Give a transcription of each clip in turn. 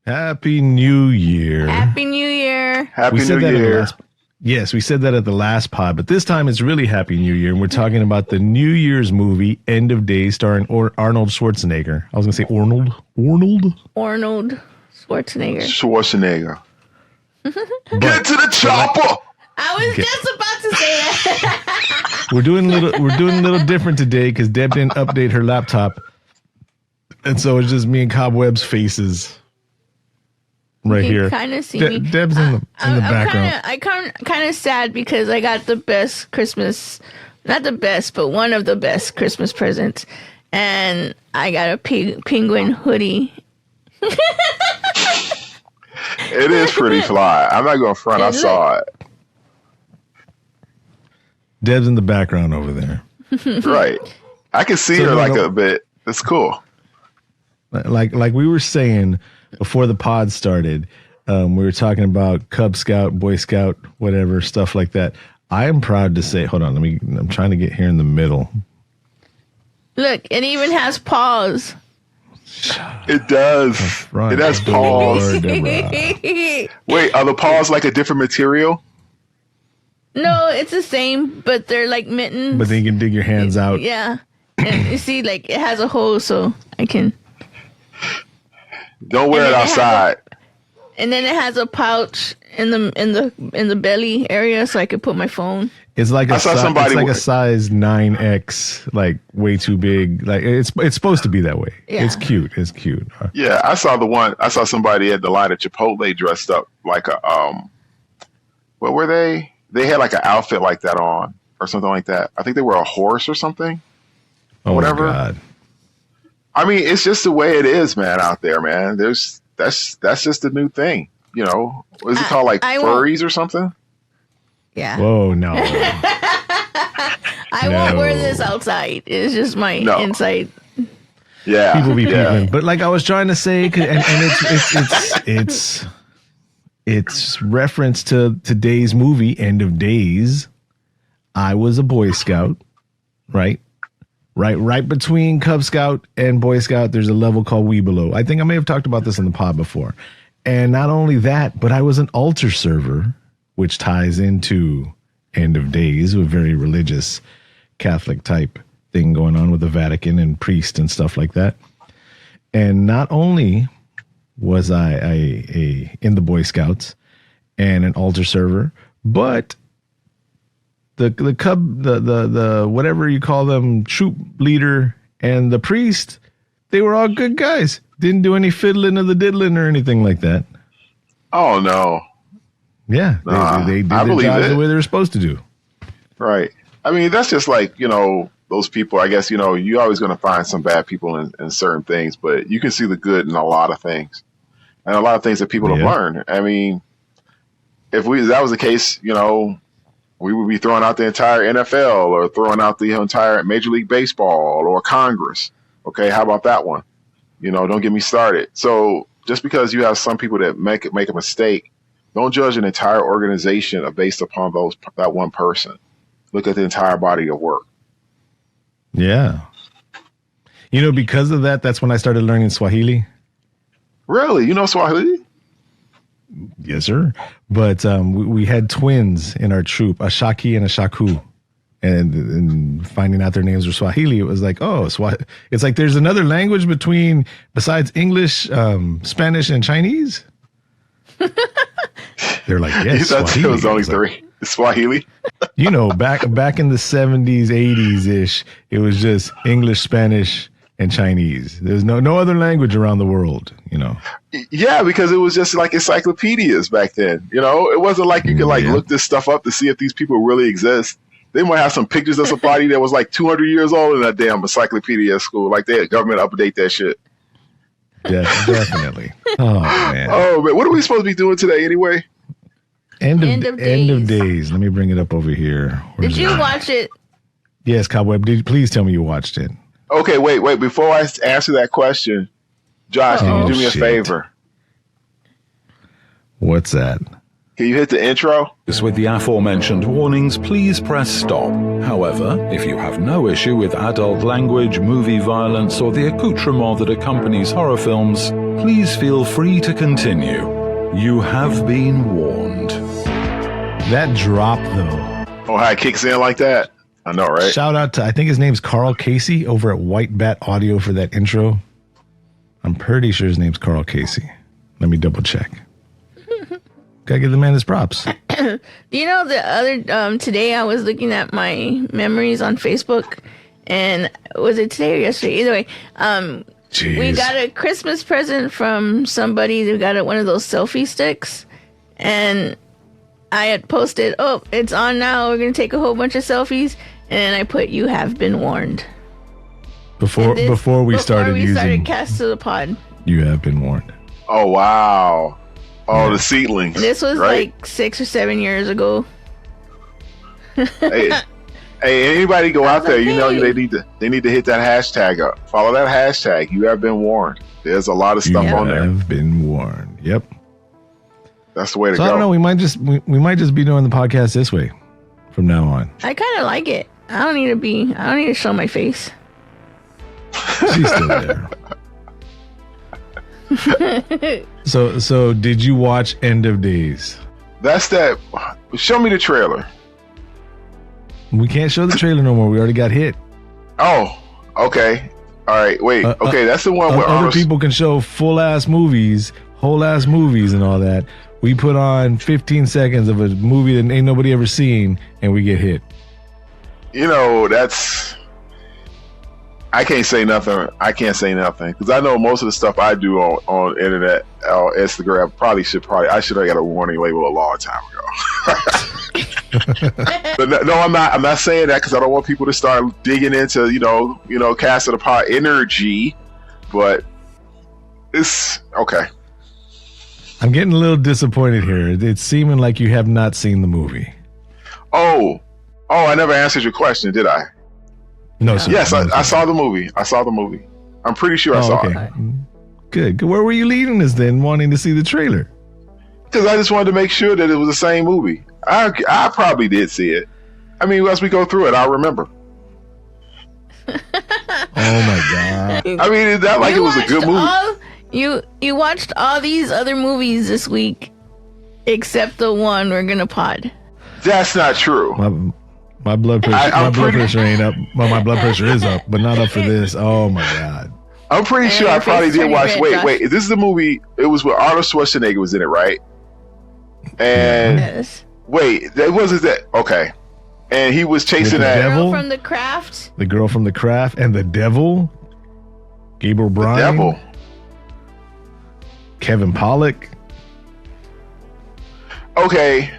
Happy New Year. Happy New Year. Happy New Year. Yes, we said that at the last pod, but this time it's really Happy New Year, and we're talking about the New Year's movie, End of Days, starring Arnold Schwarzenegger. I was going to say Arnold. Arnold Schwarzenegger. Get to the chopper. I was just about to say that. We're doing a little different today because Deb didn't update her laptop, and so it's just me and Cobweb's faces right you here. Kind of see me. Deb's in the background. I'm kind of sad because I got the best Christmas, not the best, but one of the best Christmas presents, and I got a penguin hoodie. It is pretty fly. I'm not going to front. I saw it. Deb's in the background over there. Right. I can see her a bit. It's cool. Like we were saying before the pod started, we were talking about Cub Scout, Boy Scout, whatever, stuff like that. I am proud to say, hold on, I'm trying to get here in the middle. Look, it even has paws. It does. It has paws. Wait, are the paws like a different material? No, it's the same, but they're like mittens. But then you can dig your hands out. Yeah. And you see, like, it has a hole, so I can. Don't wear it outside. And then it has a pouch in the belly area, so I could put my phone. It's like a size 9X, like way too big. Like it's supposed to be that way. Yeah. It's cute. Yeah, I saw somebody at the line at Chipotle dressed up like a what were they? They had like an outfit like that on or something like that. I think they were a horse or something. Oh, whatever. My God. I mean, it's just the way it is, man, out there, man. That's just a new thing. You know, what is it called, like furries or something? Yeah. Whoa, no. I won't wear this outside. It's just my inside. Yeah. People be peeping. But like I was trying to say, and it's reference to today's movie, End of Days. I was a Boy Scout, right? Right between Cub Scout and Boy Scout, there's a level called Webelow. I think I may have talked about this in the pod before. And not only that, but I was an altar server, which ties into End of Days, a very religious Catholic type thing going on with the Vatican and priest and stuff like that. And not only was I in the Boy Scouts and an altar server, but the whatever you call them, troop leader and the priest, they were all good guys. Didn't do any fiddling of the diddling or anything like that. Oh no. Yeah, they did their jobs the way they were supposed to do. Right. I mean, that's just like, you know, those people, I guess, you know, you're always going to find some bad people in certain things, but you can see the good in a lot of things and a lot of things that people have learned. I mean, if that was the case, you know, we would be throwing out the entire NFL or throwing out the entire Major League Baseball or Congress. Okay, how about that one? You know, don't get me started. So just because you have some people that make a mistake, don't judge an entire organization based upon that one person. Look at the entire body of work. Yeah. You know, because of that, that's when I started learning Swahili. Really? You know Swahili? Yes, sir. But we had twins in our troop, a Shaki and a Shaku. And finding out their names were Swahili, it was like, it's like there's another language besides English, Spanish, and Chinese. They're like, yes. You thought there was only three. Swahili? You know, back in the 70s, 80s ish, it was just English, Spanish, and Chinese. There's no other language around the world, you know. Yeah, because it was just like encyclopedias back then. You know, it wasn't like you could look this stuff up to see if these people really exist. They might have some pictures of somebody that was like 200 years old in that damn encyclopedia at school. Like the government update that shit. Yeah, definitely. Oh man. Oh man, what are we supposed to be doing today anyway? End of days. Let me bring it up over here. Did you watch it? Yes, Cobweb. Please tell me you watched it. Okay, wait. Before I answer that question, Josh, can you do me a favor? What's that? Can you hit the intro? With the aforementioned warnings, please press stop. However, if you have no issue with adult language, movie violence, or the accoutrement that accompanies horror films, please feel free to continue. You have been warned. That drop, though. Oh, how it kicks in like that? I know, right? Shout out to, I think his name's Carl Casey over at White Bat Audio for that intro. I'm pretty sure his name's Carl Casey. Let me double check. Gotta give the man his props. You know, the other today I was looking at my memories on Facebook, and was it today or yesterday? Either way, we got a Christmas present from somebody who got one of those selfie sticks, and I had posted, "Oh, it's on now. We're gonna take a whole bunch of selfies," and I put, "You have been warned." Before we started using Cast to the Pod. You have been warned. Oh, wow. Oh, the seedlings. This was right? like 6 or 7 years ago. Hey, anybody go out there, you know they need to hit that hashtag up. Follow that hashtag. You have been warned. There's a lot of stuff on there. You have been warned. Yep. That's the way to So go. I don't know. We might just be doing the podcast this way from now on. I kind of like it. I don't need to show my face. She's still there. So did you watch End of Days? That's that. Show me the trailer. We can't show the trailer no more. We already got hit. Oh, okay. All right. Wait. Okay, that's the one where other Arnold... people can show whole ass movies, and all that. We put on 15 seconds of a movie that ain't nobody ever seen, and we get hit. You know, that's... I can't say nothing because I know most of the stuff I do on internet, on Instagram, I should have got a warning label a long time ago. But no, I'm not saying that because I don't want people to start digging into you know Cast of the Pod energy. But it's okay. I'm getting a little disappointed here. It's seeming like you have not seen the movie. Oh, I never answered your question, did I? No, sir. Yes, I saw the movie. I'm pretty sure I saw it. Good. Where were you leading us then, wanting to see the trailer? Because I just wanted to make sure that it was the same movie. I probably did see it. I mean, as we go through it, I'll remember. Oh my God. I mean, it's not like it was a good movie. You watched all these other movies this week, except the one we're gonna pod. That's not true. My blood pressure. Blood pressure ain't up. Well, my blood pressure is up, but not up for this. Oh my God! I'm pretty sure I probably did watch. Wait. This is the movie. It was with Arnold Schwarzenegger was in it, right? And yes. Wait, that wasn't that. Okay, and he was chasing that devil from The Craft. The girl from The Craft and the devil. Gabriel Bryan. The devil. Kevin Pollak. Okay.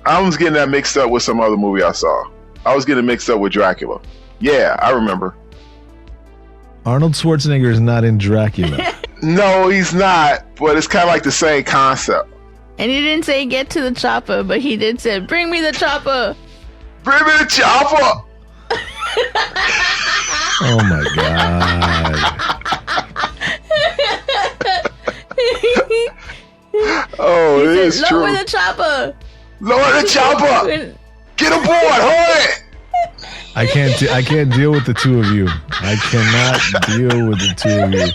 I was getting that mixed up with some other movie I saw. I was getting mixed up with Dracula. Yeah, I remember. Arnold Schwarzenegger is not in Dracula. No, he's not, but it's kind of like the same concept. And he didn't say get to the chopper, but he did say, bring me the chopper. Bring me the chopper. Oh my God. Oh, it is true. Lower the chopper. Lower the chopper. Get aboard, hurry. I can't deal with the two of you. I cannot deal with the two of you.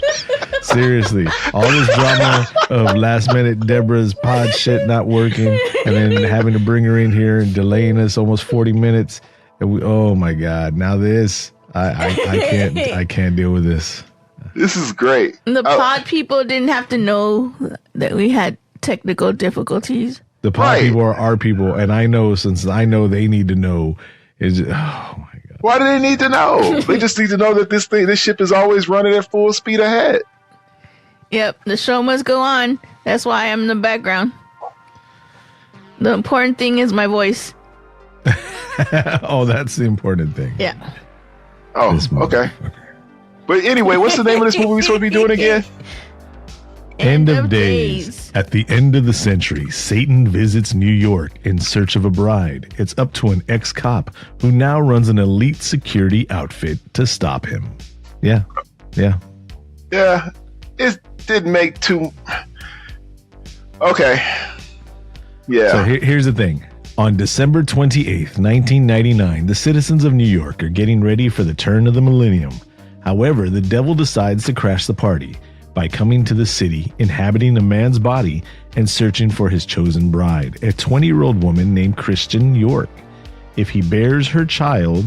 Seriously, all this drama of last minute Deborah's pod shit not working, and then having to bring her in here and delaying us almost 40 minutes. And oh my God! Now this, I can't deal with this. This is great. The pod people didn't have to know that we had technical difficulties. The pod people are our people, and I know since I know they need to know. Is oh my God! Why do they need to know? They just need to know that this ship is always running at full speed ahead. Yep, the show must go on. That's why I'm in the background. The important thing is my voice. Oh, that's the important thing. Yeah. Oh, okay. But anyway, what's the name of this movie we're supposed to be doing again? End of Days. At the end of the century, Satan visits New York in search of a bride. It's up to an ex-cop who now runs an elite security outfit to stop him. Yeah. It didn't make too... Okay. Yeah. So here's the thing. On December 28th, 1999, the citizens of New York are getting ready for the turn of the millennium. However, the devil decides to crash the party by coming to the city, inhabiting a man's body, and searching for his chosen bride, a 20-year-old woman named Christian York. If he bears her child,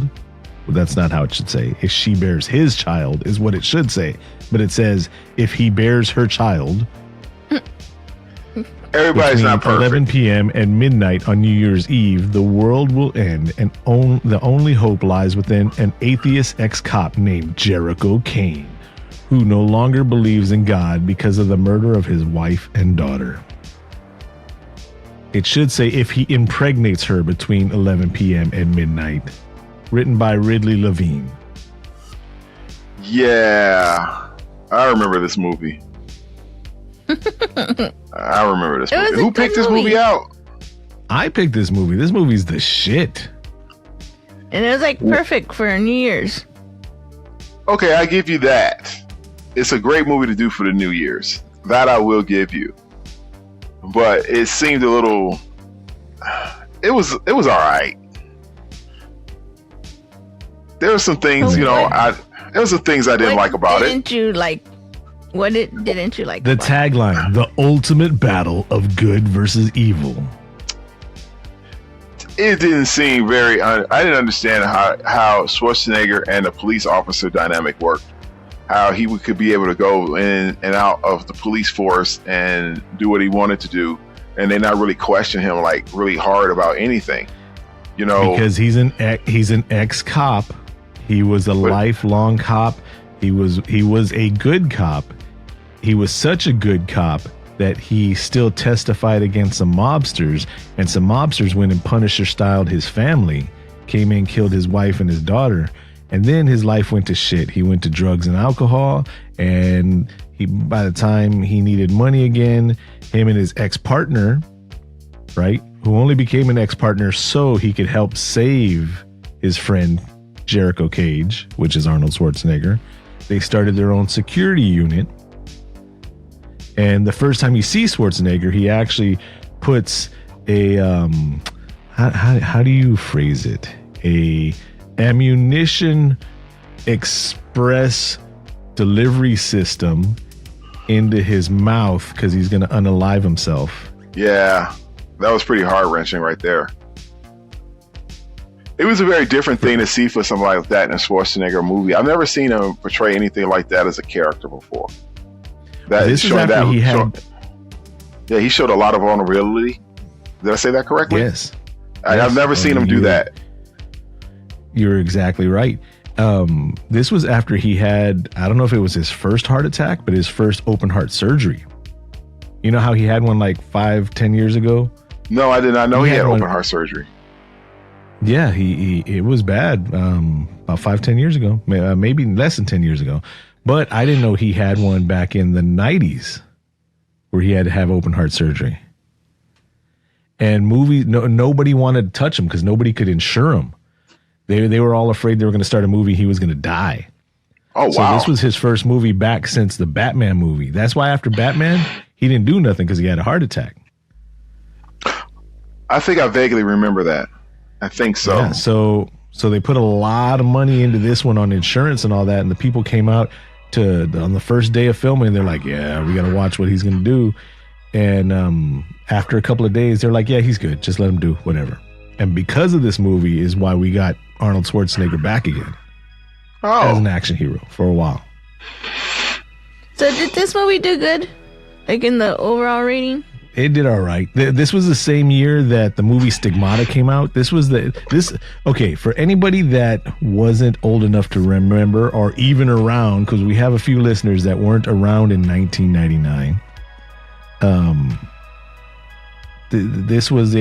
well, that's not how it should say. If she bears his child is what it should say. But it says, if he bears her child, everybody's not perfect. 11 p.m. and midnight on New Year's Eve, the world will end, and the only hope lies within an atheist ex-cop named Jericho Kane, who no longer believes in God because of the murder of his wife and daughter. It should say if he impregnates her between 11 p.m. and midnight. Written by Ridley Levine. Yeah, I remember this movie. I remember this movie. Who picked this movie out? I picked this movie. This movie's the shit. And it was like perfect for New Year's. Okay, I give you that. It's a great movie to do for the New Year's. That I will give you. But it seemed a little. It was all right. There were some things, there were some things I didn't like about it. Didn't you like? What didn't you like? The tagline: "The ultimate battle of good versus evil." It didn't seem very. I didn't understand how Schwarzenegger and the police officer dynamic worked. How he could be able to go in and out of the police force and do what he wanted to do, and they not really question him like really hard about anything. Because he's an ex-cop. He was a lifelong cop. He was a good cop. He was such a good cop that he still testified against some mobsters, and some mobsters went and Punisher-styled his family, came in, killed his wife and his daughter, and then his life went to shit. He went to drugs and alcohol, and by the time he needed money again, him and his ex-partner, right, who only became an ex-partner so he could help save his friend Jericho Cage, which is Arnold Schwarzenegger. They started their own security unit. And the first time you see Schwarzenegger, he actually puts a how do you phrase it? A ammunition express delivery system into his mouth because he's going to unalive himself. Yeah, that was pretty heart-wrenching right there. It was a very different thing to see for somebody like that in a Schwarzenegger movie. I've never seen him portray anything like that as a character before. This is after he had... he showed a lot of vulnerability. Did I say that correctly? Yes. I've never seen him do that. You're exactly right. This was after he had, I don't know if it was his first heart attack, but his first open heart surgery. You know how he had one like 5-10 years ago? No, I did not know he had open heart surgery. Yeah, it was bad about 5-10 years ago, maybe less than 10 years ago. But I didn't know he had one back in the 90s where he had to have open heart surgery. And nobody wanted to touch him because nobody could insure him. They were all afraid they were going to start a movie, he was going to die. Oh, wow. So this was his first movie back since the Batman movie. That's why after Batman, he didn't do nothing because he had a heart attack. I think I vaguely remember that. I think so. Yeah, so they put a lot of money into this one on insurance and all that, and the people came out on the first day of filming, and they're like, yeah, we got to watch what he's going to do. And after a couple of days, they're like, yeah, he's good. Just let him do whatever. And because of this movie is why we got Arnold Schwarzenegger back again as an action hero for a while. So did this movie do good? Like in the overall rating? It did all right. This was the same year that the movie Stigmata came out. Okay, for anybody that wasn't old enough to remember or even around, because we have a few listeners that weren't around in 1999. This was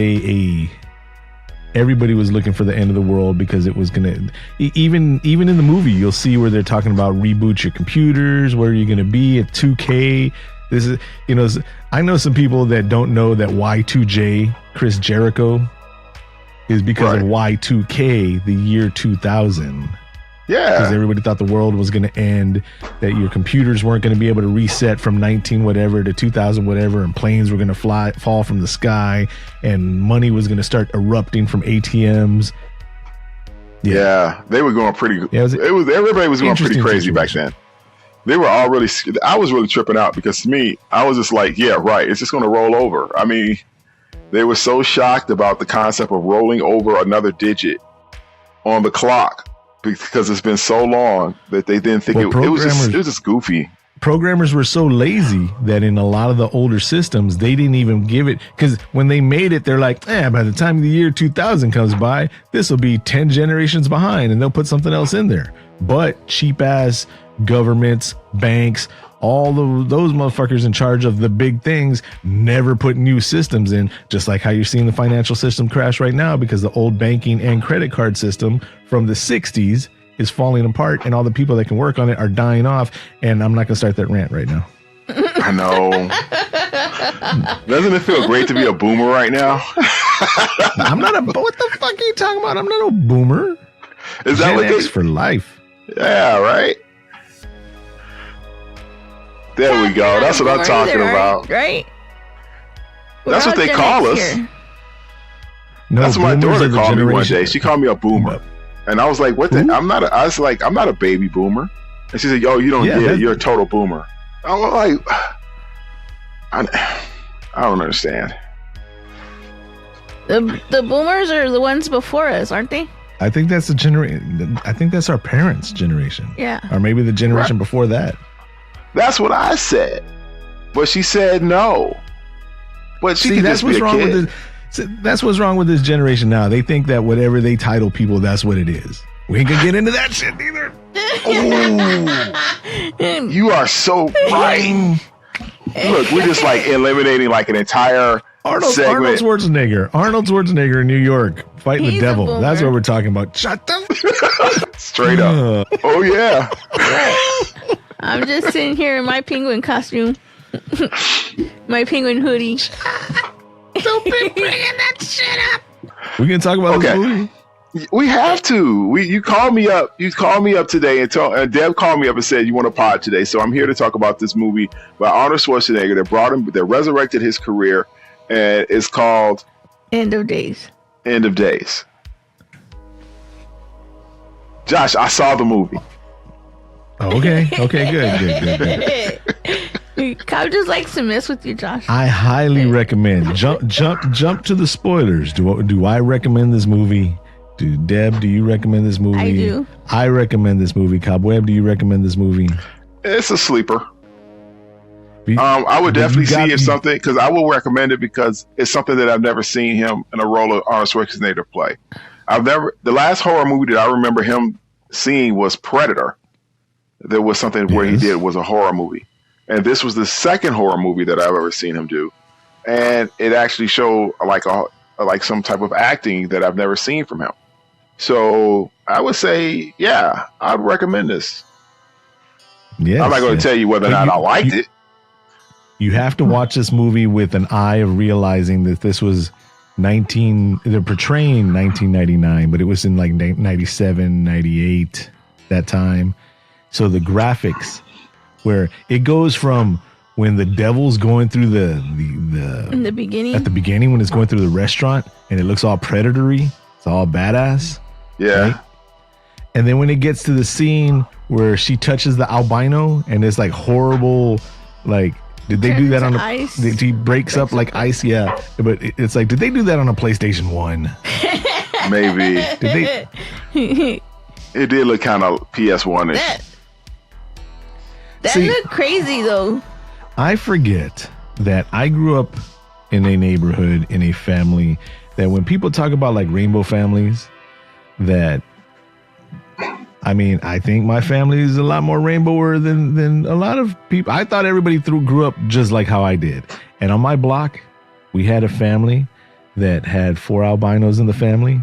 everybody was looking for the end of the world because it was gonna. Even in the movie, you'll see where they're talking about reboot your computers. Where are you gonna be at 2K? This is, I know some people that don't know that Y2J, Chris Jericho, is because of Y2K, the year 2000. Because Yeah. everybody thought the world was going to end, that your computers weren't going to be able to reset from 19 whatever to 2000 whatever, and planes were going to fall from the sky, and money was going to start erupting from ATMs. Yeah. They were going pretty. Yeah, everybody was going pretty interesting crazy back situation. then. They were all really. I was really tripping out because to me, I was just like, yeah, right. It's just going to roll over. I mean, they were so shocked about the concept of rolling over another digit on the clock because it's been so long that they didn't think it was just goofy. Programmers were so lazy that in a lot of the older systems, they didn't even give it, because when they made it, they're like, by the time the year 2000 comes by, this will be 10 generations behind, and they'll put something else in there. But cheap ass governments, banks, all those motherfuckers in charge of the big things never put new systems in, just like how you're seeing the financial system crash right now, because the old banking and credit card system from the 60s is falling apart, and all the people that can work on it are dying off. And I'm not going to start that rant right now. I know. Doesn't it feel great to be a boomer right now? I'm not what the fuck are you talking about? I'm not a boomer. Is that Gen what X for life? Yeah, right. There we go. That's what I'm talking about. Right? That's what they call us. No, that's what my boomers daughter are the called me one generation- day. She called me a boomer. And I was like, what the? I was like, I'm not a baby boomer. And she said, yo, you don't get it. You're a total boomer. I was like, I don't understand. The boomers are the ones before us, aren't they? I think that's the generation. I think that's our parents' generation. Yeah. Or maybe the generation before that. That's what I said. But she said no. But she could that's just be what's a wrong kid. with this. That's what's wrong with this generation now. They think that whatever they title people, that's what it is. We ain't gonna get into that shit either. Ooh, you are so right. Look, we're just like eliminating like an entire Arnold segment. Arnold Schwarzenegger in New York fighting He's the a devil. boomer. That's what we're talking about. Shut the Straight up. Oh yeah. I'm just sitting here in my penguin costume, my penguin hoodie. Don't be bringing that shit up. We can talk about this movie. We have to. You called me up. You called me up today, and Deb called me up and said you want to pod today. So I'm here to talk about this movie by Arnold Schwarzenegger that resurrected his career, and it's called End of Days. End of Days. Josh, I saw the movie. Oh, okay. Okay. Good. Kyle just likes to mess with you, Josh. I highly recommend. Jump to the spoilers. Do I recommend this movie? Deb, do you recommend this movie? I do. I recommend this movie. Cobweb, do you recommend this movie? It's a sleeper. I would definitely see if something, because I will recommend it because it's something that I've never seen him in a role of Arnold Schwarzenegger play. The last horror movie that I remember him seeing was Predator. There was something where he did was a horror movie. And this was the second horror movie that I've ever seen him do. And it actually showed like some type of acting that I've never seen from him. So I would say, yeah, I'd recommend this. Yes, I'm not going to tell you whether or not I liked it. You have to watch this movie with an eye of realizing that this was they're portraying 1999, but it was in like 97, 98, that time. So the graphics, where it goes from when the devil's going through in the beginning, at the beginning when it's going through the restaurant and it looks all predatory, it's all badass. Yeah. Right? And then when it gets to the scene where she touches the albino and it's like horrible, like, did they do that on ice? He breaks up like ice, yeah. But it's like, did they do that on a PlayStation 1? Maybe. Did they? It did look kind of PS1-ish. That looked crazy though. I forget that I grew up in a neighborhood, in a family, that when people talk about like rainbow families, that, I mean, I think my family is a lot more rainbower than a lot of people. I thought everybody grew up just like how I did. And on my block, we had a family that had 4 albinos in the family.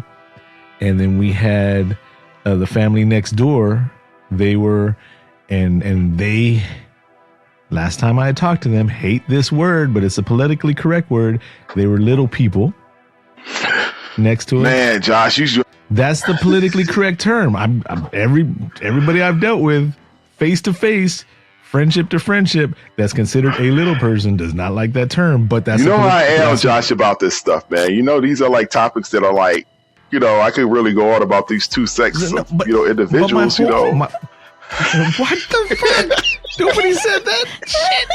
And then we had the family next door. They were, and they, last time I had talked to them, hate this word, but it's a politically correct word. They were little people next to us. Man, Josh, That's the politically correct term. Everybody I've dealt with, face to face, friendship to friendship, that's considered a little person does not like that term. But that's how I am, Josh, about this stuff, man. These are like topics that are like, I could really go on about these two sexes of, individuals. What the fuck? Nobody said that shit.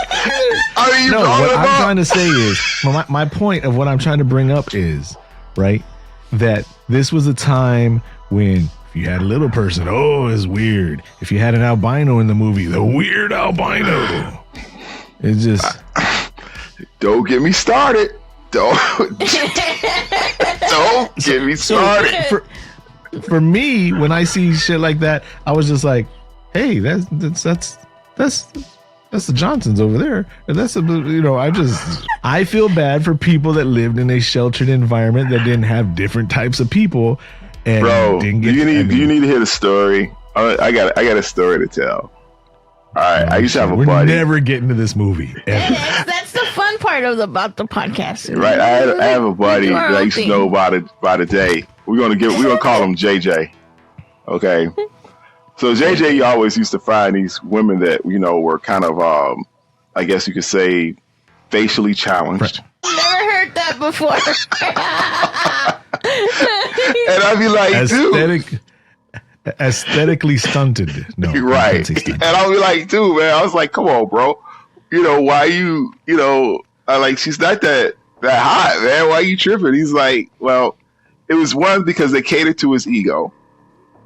What I'm trying to say is my point of what I'm trying to bring up is right that this was a time when if you had a little person, it's weird. If you had an albino in the movie, the weird albino. It's just don't get me started. Don't get me started. For me, when I see shit like that, I was just like, hey, that's the Johnsons over there. I feel bad for people that lived in a sheltered environment that didn't have different types of people. And bro, do you need to hear the story? I got a story to tell. All right, I used to have a buddy. We're never getting to this movie. That's the fun part about the podcast, right? I have a buddy that I used to know by the day. We're gonna call him JJ. Okay. So JJ always used to find these women that were kind of I guess you could say facially challenged. Never heard that before. And I'd be like, dude, aesthetically stunted. No, right. And I'll be like, dude, man, I was like, come on, bro. Why you, she's not that hot, man. Why you tripping? He's like, well, it was one, because they catered to his ego,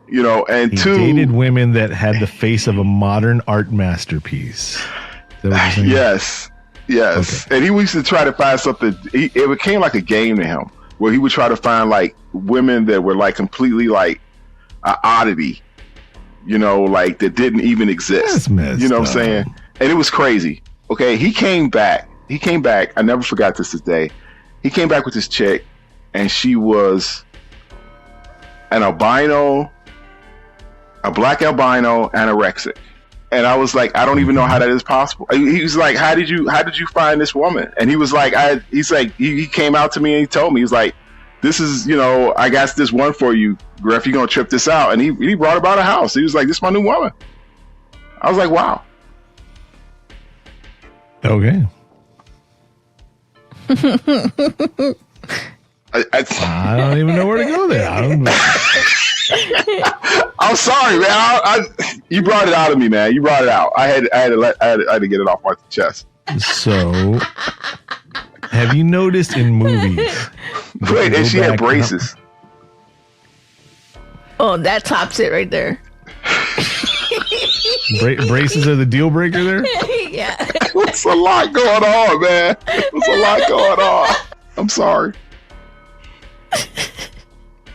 and he two, dated women that had the face of a modern art masterpiece. Is that what you're saying? Yes. Okay. And he used to try to find something. It became like a game to him, where he would try to find like women that were like completely like an oddity, like that didn't even exist. What I'm saying? And it was crazy. Okay, he came back. I never forgot this day. He came back with this chick, and she was an albino, a black albino, anorexic. And I was like, I don't even know how that is possible. He was like, how did you find this woman? And he was like, he came out to me and he told me, he's like, this is, I got this one for you, Griff, you're going to trip this out. And he brought about a house. He was like, this is my new woman. I was like, wow. Okay. I don't even know where to go there. I'm sorry, man. You brought it out of me, man. You brought it out. I had to get it off my chest. So, have you noticed in movies? Wait, and she had braces. Oh, that tops it right there. Braces are the deal breaker there? Yeah. There's a lot going on, man. There's a lot going on. I'm sorry.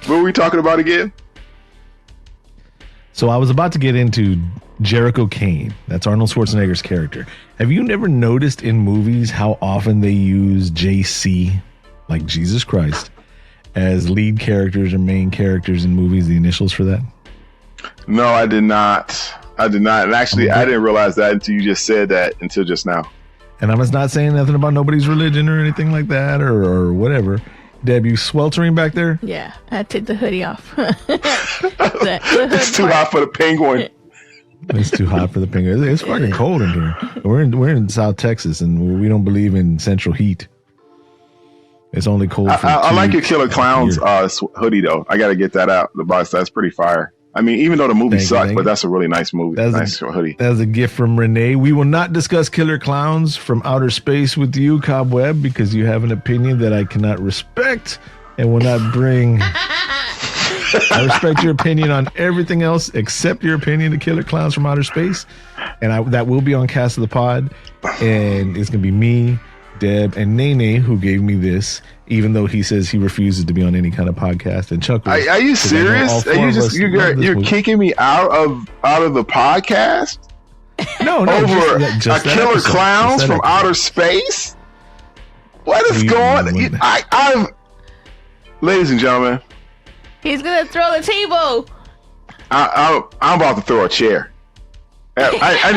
What were we talking about again? So I was about to get into Jericho Kane. That's Arnold Schwarzenegger's character. Have you never noticed in movies how often they use JC, like Jesus Christ, as lead characters or main characters in movies, the initials for that? No, I did not. And actually, I didn't realize that until you just said that until just now. And I was not saying nothing about nobody's religion or anything like that or whatever. Deb, you sweltering back there? Yeah, I had to take the hoodie off. It's too hot for the penguin. It's too hot for the penguin. It's fucking cold in here. We're in South Texas, and we don't believe in central heat. It's only cold. I like your Killer Clowns hoodie though. I got to get that out the box. That's pretty fire. I mean, even though the movie sucks, but that's a really nice movie. Nice hoodie. That's a gift from Renee. We will not discuss Killer Clowns from Outer Space with you, Cobweb, because you have an opinion that I cannot respect and will not bring. I respect your opinion on everything else except your opinion of Killer Clowns from Outer Space. And that will be on Cast of the Pod. And it's going to be me, Deb, and Nene who gave me this, even though he says he refuses to be on any kind of podcast. And Chuck, are you serious? You're kicking me out of the podcast? No, over just a Killer Clowns from Outer Space? What is going on? Ladies and gentlemen, he's gonna throw the table. I'm about to throw a chair. I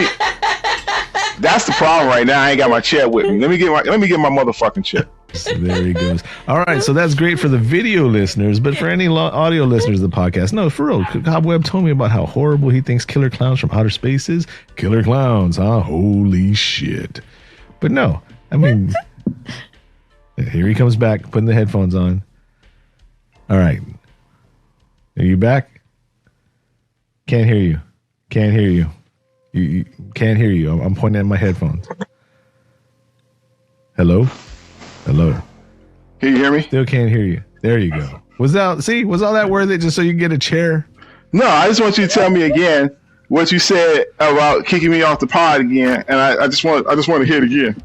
That's the problem right now. I ain't got my chair with me. Let me get my motherfucking chair. So there he goes. All right, so that's great for the video listeners, but for any audio listeners of the podcast, no, for real. Cobweb told me about how horrible he thinks Killer Clowns from Outer Space is. Killer Clowns, huh? Holy shit. But no, I mean, here he comes back, putting the headphones on. All right. Are you back? Can't hear you. Can't hear you. You can't hear you. I'm pointing at my headphones. Hello? Hello. Can you hear me? Still can't hear you. There you go. Was all that worth it just so you can get a chair? No, I just want you to tell me again what you said about kicking me off the pod again, and I just want to hear it again.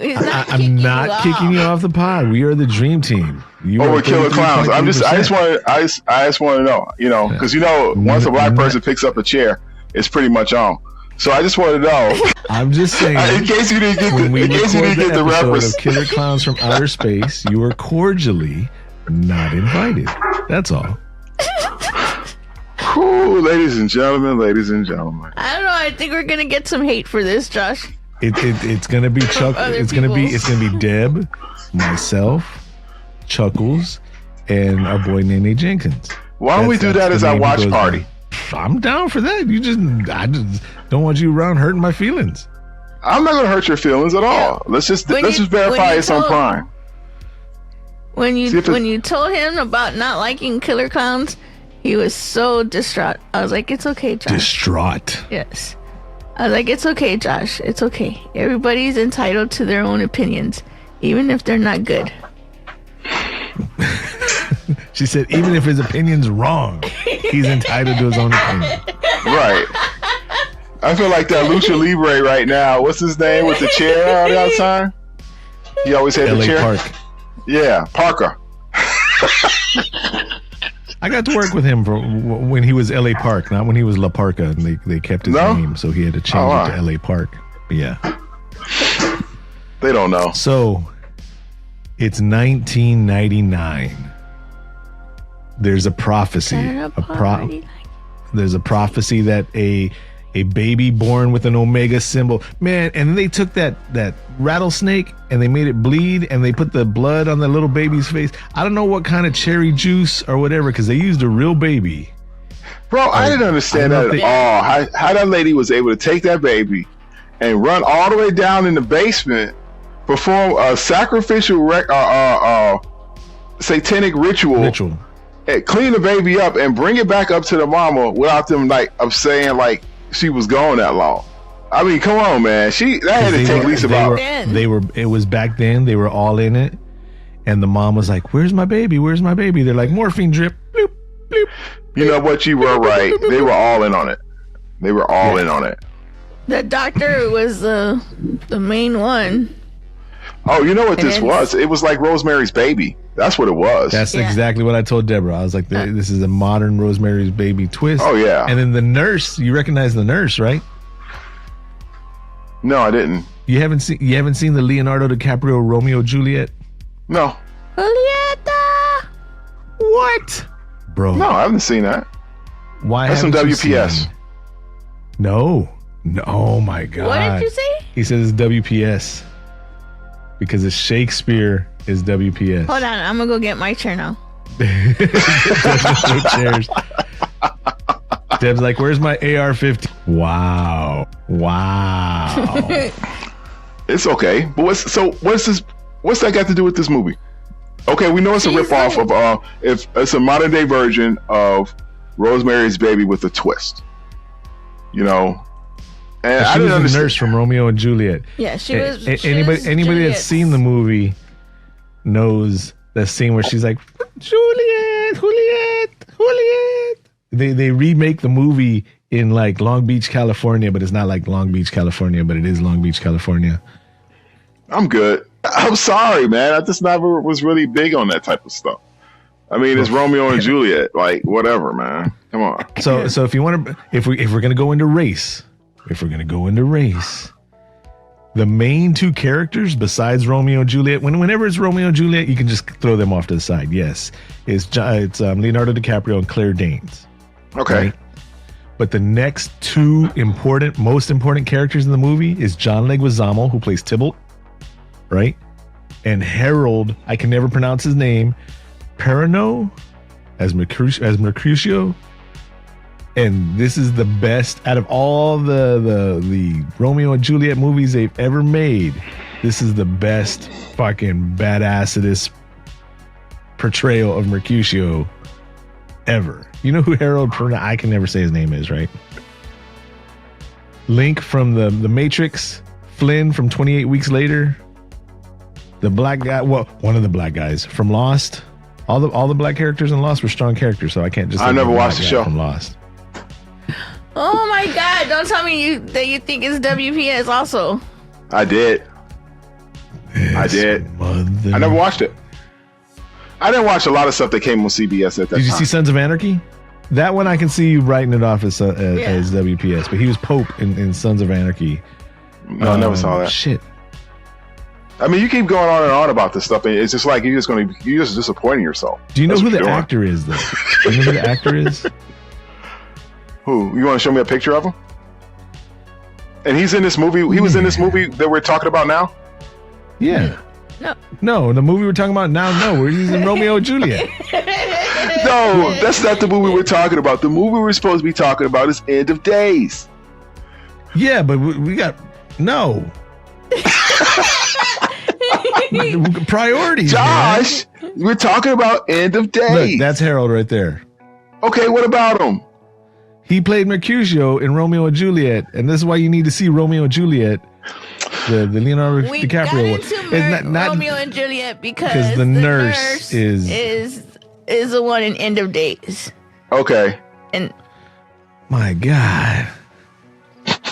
I'm not kicking you off the pod. We are the dream team. We're Killer Clowns. I just want to know, because once a black person picks up a chair, it's pretty much on. So I just want to know. I'm just saying. In case you didn't get the reference of Killer Clowns from Outer Space, you were cordially not invited. That's all. Whew, ladies and gentlemen. I don't know. I think we're gonna get some hate for this, Josh. It's gonna be Chuck. It's gonna be Deb, myself, Chuckles, and our boy Nene Jenkins. Why don't we do that as our watch party? I'm down for that. I just don't want you around hurting my feelings. I'm not gonna hurt your feelings at all. Let's just verify it's on Prime. When you told him about not liking Killer Clowns, he was so distraught. I was like, "It's okay, Josh." Distraught. Yes. I was like, "It's okay, Josh. It's okay. Everybody's entitled to their own opinions, even if they're not good." She said, even if his opinion's wrong, he's entitled to his own opinion. Right. I feel like that Lucha Libre right now. What's his name with the chair all the time? He always had the chair. Park. Yeah, Parker. I got to work with him for when he was L.A. Park, not when he was La Parka, and they kept his name, so he had to change it to L.A. Park. But yeah. They don't know. So, it's 1999. There's a prophecy. There's a prophecy that a baby born with an Omega symbol, man, and then they took that rattlesnake and they made it bleed and they put the blood on the little baby's face. I don't know what kind of cherry juice or whatever, because they used a real baby. Bro, I didn't understand that at all. How that lady was able to take that baby and run all the way down in the basement, perform a sacrificial satanic ritual. Clean the baby up and bring it back up to the mama without them saying she was gone that long. I mean, come on, man. That had to take at least about. It was back then. They were all in it, and the mom was like, "Where's my baby? Where's my baby?" They're like, "Morphine drip." Bloop, bloop. You know what? You were right. They were all in on it. They were all in on it. The doctor was the main one. Oh, you know what this was? It was like Rosemary's Baby. That's what it was. That's exactly what I told Deborah. I was like, this is a modern Rosemary's Baby twist. Oh, yeah. And then the nurse, you recognize the nurse, right? No, I didn't. You haven't seen the Leonardo DiCaprio Romeo Juliet? No. Julieta! What? Bro. No, I haven't seen that. Why? That's some WPS. No. Oh my God. What did you say? He says it's WPS. Because it's Shakespeare is WPS. Hold on, I'm gonna go get my chair now. Chairs. Deb's like, "Where's my AR-15?" Wow. It's okay, but what's that got to do with this movie? Okay, we know it's a ripoff of if it's a modern day version of Rosemary's Baby with a twist. And she was the nurse from Romeo and Juliet. Yeah, she was. Anybody that's seen the movie knows that scene where she's like, Juliet. They remake the movie in like Long Beach, California, but it's not like Long Beach, California, but it is Long Beach, California. I'm good. I'm sorry, man. I just never was really big on that type of stuff. I mean, it's Romeo and Juliet, like whatever, man. Come on. So if you want to, if we're gonna go into race. The main two characters besides Romeo and Juliet, whenever it's Romeo and Juliet, you can just throw them off to the side. Yes, it's Leonardo DiCaprio and Claire Danes. Okay. Right? But the next two most important characters in the movie is John Leguizamo, who plays Tybalt, right? And Harold, I can never pronounce his name, Perrineau as Mercutio. And this is the best out of all the Romeo and Juliet movies they've ever made. This is the best fucking badass portrayal of Mercutio ever. You know who Harold Perrineau, I can never say his name is, right? Link from the Matrix, Flynn from 28 Weeks Later, the black guy, well, one of the black guys from Lost. All the black characters in Lost were strong characters, so I can't just. I never watched the show from Lost. Oh my God! Don't tell me that you think it's WPS also. I did. I did. I never watched it. I didn't watch a lot of stuff that came on CBS at that time. Did you see Sons of Anarchy? That one I can see you writing it off as WPS, but he was Pope in Sons of Anarchy. No, I never saw that. Shit. I mean, you keep going on and on about this stuff, and it's just like you're just disappointing yourself. Do you know who the actor is, though? Do you know who the actor is? Who? You want to show me a picture of him? And he's in this movie. He was in this movie that we're talking about now? Yeah. No, the movie we're talking about now, no. He's in Romeo and Juliet. No, that's not the movie we're talking about. The movie we're supposed to be talking about is End of Days. Yeah, but we got... No. Priorities, Josh, man. We're talking about End of Days. Look, that's Harold right there. Okay, what about him? He played Mercutio in Romeo and Juliet, and this is why you need to see Romeo and Juliet, the Leonardo DiCaprio one. Not Romeo and Juliet because the nurse is the one in End of Days. Okay. And my God.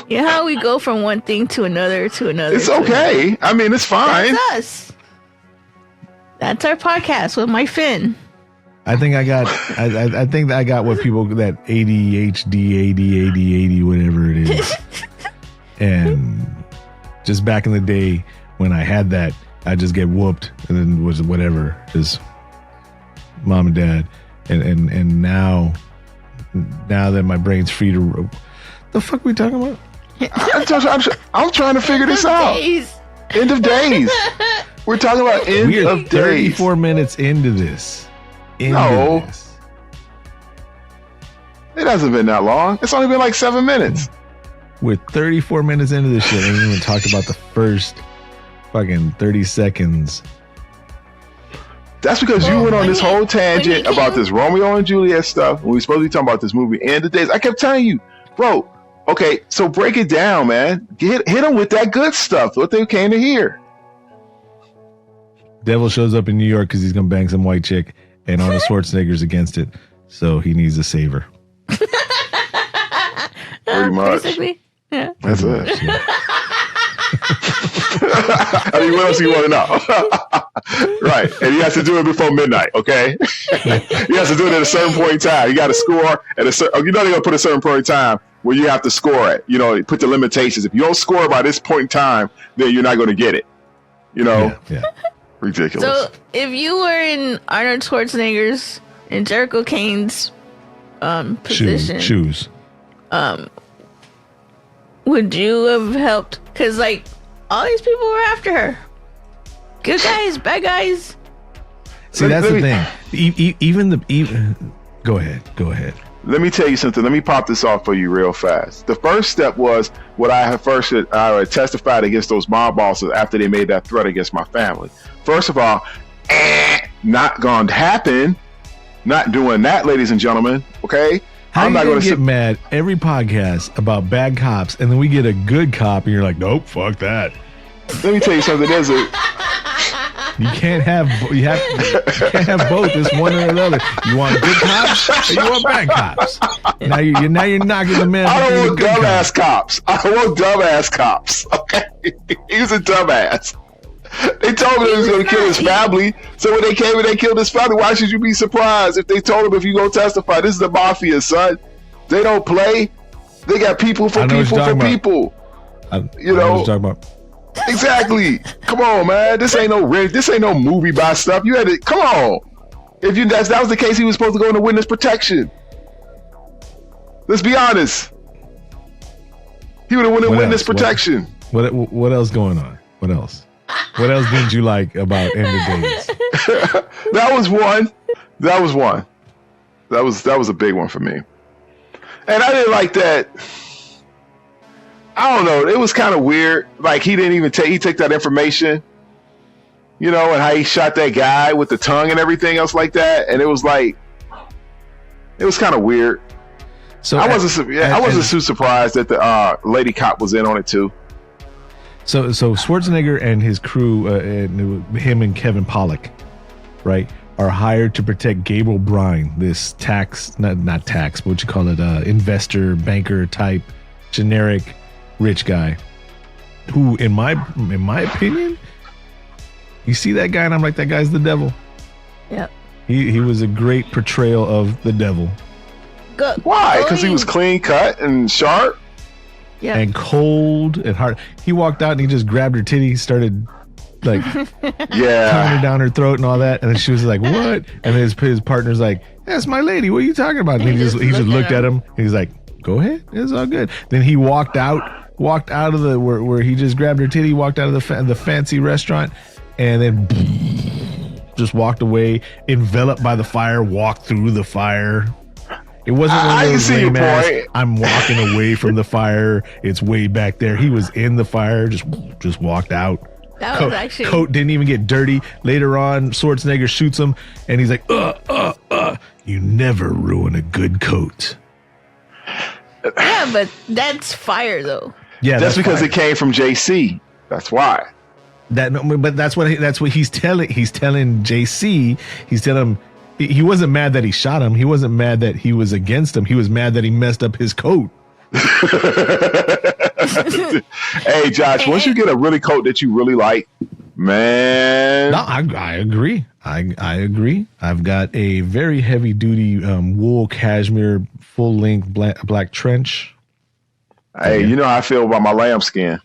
You know how we go from one thing to another to another. It's okay. I mean, it's fine. That's us. That's our podcast with my Finn. I think I got what people that ADHD, whatever it is. And just back in the day when I had that, I just get whooped and then was whatever, just mom and dad. And now that my brain's free to, the fuck we talking about? I'm trying to figure this out. End of Days. We're talking about End of Days. 34 minutes into this. It hasn't been that long. It's only been like 7 minutes. We're 34 minutes into this shit. I ain't even talked about the first fucking 30 seconds. That's because you went on this whole tangent about this Romeo and Juliet stuff when we supposed to be talking about this movie End of Days. I kept telling you, bro, okay, so break it down, man. Hit them with that good stuff, what they came to hear. Devil shows up in New York because he's going to bang some white chick, and Arnold Schwarzenegger's against it, so he needs a saver. Pretty much. Basically, yeah. That's it. Yeah. I mean, what else do you want to know? Right. And he has to do it before midnight, okay? He has to do it at a certain point in time. You got to score at a certain, they're going to put a certain point in time where you have to score it. You know, put the limitations. If you don't score by this point in time, then you're not going to get it. You know? Yeah. Ridiculous. So if you were in Arnold Schwarzenegger's and Jericho Kane's position, shoes, would you have helped? Because like all these people were after her. Good guys, bad guys. See, that's the thing. Even go ahead. Let me tell you something. Let me pop this off for you real fast. The first step was what I testified against those mob bosses after they made that threat against my family. First of all, not going to happen. Not doing that, ladies and gentlemen. Okay? I'm not going to get mad every podcast about bad cops, and then we get a good cop, and you're like, nope, fuck that. Let me tell you something. You can't have both. It's one or the other. You want good cops or you want bad cops? Now you're knocking the man. I don't want dumbass cops. I want dumbass cops. Okay, he's a dumbass. They told him he was going to kill his family. So when they came and they killed his family, why should you be surprised if they told him if you go testify? This is the mafia, son. They don't play. They got people for people for people. You know what you're talking about. Exactly. Come on, man. This ain't no movie by stuff. You had to come on. If that was the case, he was supposed to go into witness protection. Let's be honest. He would have wanted witness protection. What else going on? What else? What else didn't you like about End of Days? That was one. That was a big one for me. And I didn't like that. I don't know. It was kind of weird. Like he didn't even he took that information, and how he shot that guy with the tongue and everything else like that. And it was like, it was kind of weird. So I wasn't too surprised that the lady cop was in on it too. So Schwarzenegger and his crew, him and Kevin Pollak, right, are hired to protect Gabriel Bryan, this not tax, but what you call it, investor, banker type, generic rich guy, who, in my opinion, you see that guy and I'm like, that guy's the devil. Yep. He was a great portrayal of the devil. Why? Because he was clean cut and sharp. Yeah. And cold and hard. He walked out and he just grabbed her titty, started like tying her down her throat and all that. And then she was like, "What?" And his partner's like, "That's my lady. What are you talking about?" And he just looked at him. And he's like, "Go ahead. It's all good." Then he walked out of the where he just grabbed her titty, walked out of the fancy restaurant, and then just walked away, enveloped by the fire, walked through the fire. It wasn't one of those lame ass, I'm walking away from the fire, it's way back there. He was in the fire, just walked out. That was actually... Coat didn't even get dirty. Later on, Schwarzenegger shoots him, and he's like, you never ruin a good coat. Yeah, but that's fire, though. Yeah, that's because it came from JC. That's why. But that's what he's telling. He's telling JC. He's telling him. He wasn't mad that he shot him. He wasn't mad that he was against him. He was mad that he messed up his coat. Hey, Josh, once you get a really coat that you really like, man. No, I agree. I agree. I've got a very heavy duty wool cashmere full length black trench. Hey, you know how I feel about my lambskin.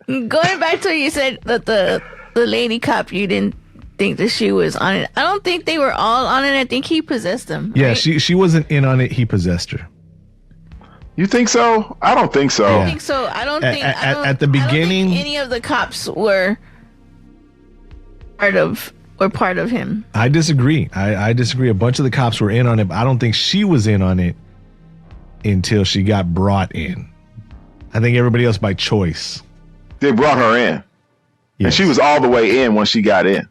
Going back to what you said that the lady cop, you didn't think that she was on it. I don't think they were all on it. I think he possessed them. Yeah, right? she wasn't in on it. He possessed her. You think so? I don't think so. I think so. I don't think at the beginning, any of the cops were part of him. I disagree. I disagree. A bunch of the cops were in on it, but I don't think she was in on it until she got brought in. I think everybody else by choice. They brought her in. Yes. And she was all the way in when she got in.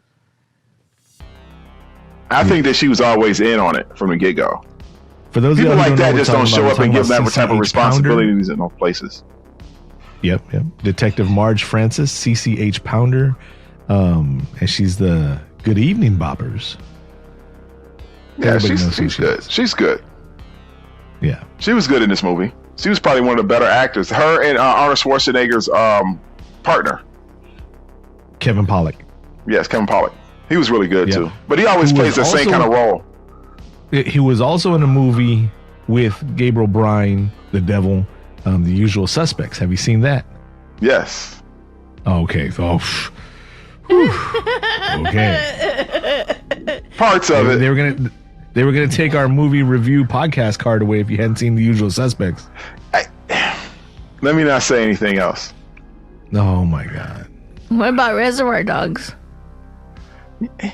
I think that she was always in on it from the get-go. For those people like that, know, just don't show up and give them that type of responsibilities Pounder. In those places. Yep. Detective Marge Francis, CCH Pounder, and she's the Good Evening Boppers. Yeah, she's good. She's good. Yeah, she was good in this movie. She was probably one of the better actors. Her and Arnold Schwarzenegger's partner, Kevin Pollak. Yes, Kevin Pollak. He was really good too. But he always plays the same kind of role. He was also in a movie with Gabriel Bryan, the devil, The Usual Suspects. Have you seen that? Yes. Okay. Okay. Parts of it. They were gonna take our movie review podcast card away if you hadn't seen The Usual Suspects. Let me not say anything else. Oh my God. What about Reservoir Dogs?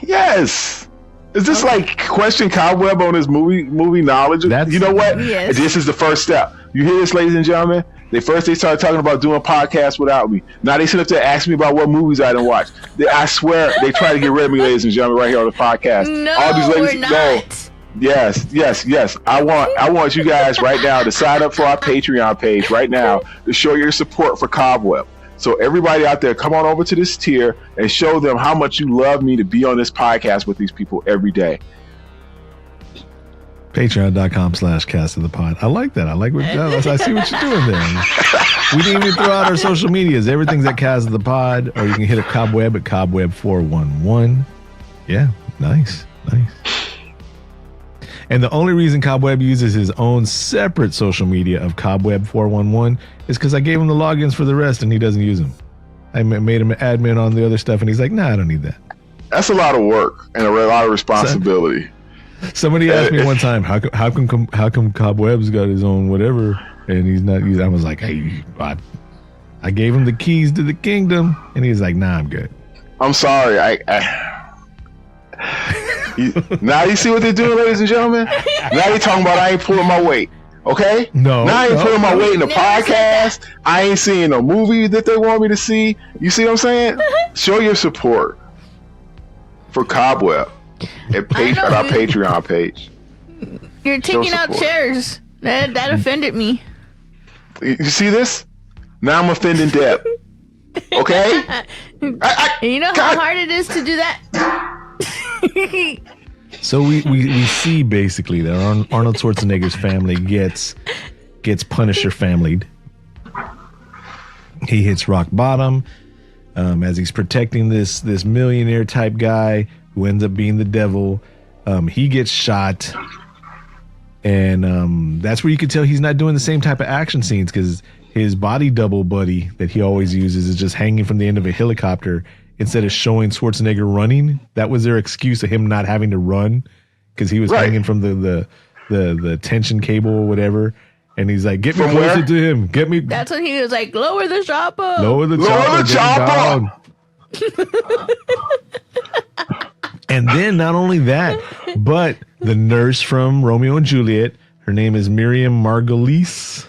Yes. Is this like question Cobweb on his movie knowledge? You know what? Yes. This is the first step. You hear this, ladies and gentlemen? They started talking about doing podcasts without me. Now they sit up there asking me about what movies I didn't watch. I swear they try to get rid of me, ladies and gentlemen, right here on the podcast. No, all these ladies, we're not. No. Yes. I want you guys right now to sign up for our Patreon page right now to show your support for Cobweb. So everybody out there, come on over to this tier and show them how much you love me to be on this podcast with these people every day. Patreon.com/cast of the pod. I like that. I like what I see what you're doing there. We didn't even throw out our social medias. Everything's at Cast of the Pod, or you can hit a Cobweb at Cobweb411. Yeah, nice. And the only reason Cobweb uses his own separate social media of Cobweb411 is because I gave him the logins for the rest and he doesn't use them. I made him an admin on the other stuff and he's like, nah, I don't need that. That's a lot of work and a lot of responsibility. Somebody asked me one time, how come Cobwebs got his own whatever, and he's not. I was like, I gave him the keys to the kingdom, and he's like, nah, I'm good. I'm sorry. Now you see what they're doing, ladies and gentlemen. Now you're talking about I ain't pulling my weight. Okay? No. Now I ain't pulling my weight in the podcast. I ain't seeing no movie that they want me to see. You see what I'm saying? Show your support for Cobweb at our Patreon page. You're taking out chairs. That offended me. You see this? Now I'm offending Deb. Okay? You know how hard it is to do that? So we see basically that Arnold Schwarzenegger's family gets Punisher familyed. He hits rock bottom as he's protecting this millionaire type guy who ends up being the devil. He gets shot, and that's where you can tell he's not doing the same type of action scenes, because his body double buddy that he always uses is just hanging from the end of a helicopter instead of showing Schwarzenegger running. That was their excuse of him not having to run, because he was hanging from the tension cable or whatever. And he's like, get me closer to him. Get me. That's when he was like, lower the chopper. Lower the chopper. And then not only that, but the nurse from Romeo and Juliet, her name is Miriam Margolyes,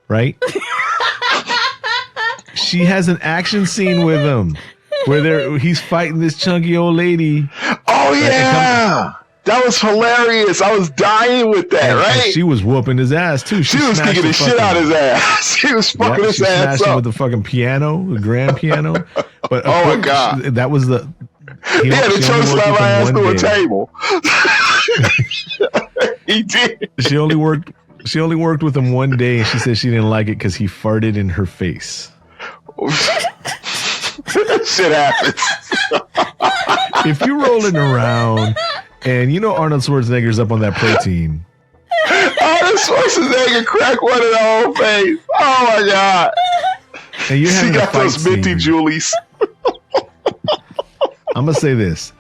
right? She has an action scene with him where he's fighting this chunky old lady. Oh yeah, that was hilarious. I was dying with that. Right? She was whooping his ass too. She was kicking the shit out of his ass. She was fucking his ass up with the fucking piano, the grand piano. But oh my god, that was the. He had a choke slam my ass through a table. He did. She only worked with him one day, and she said she didn't like it because he farted in her face. Shit happens. If you're rolling around and you know Arnold Schwarzenegger's up on that protein. Arnold Schwarzenegger cracked one in the whole face. Oh my god. And you're having she got those minty Julies. I'm going to say this.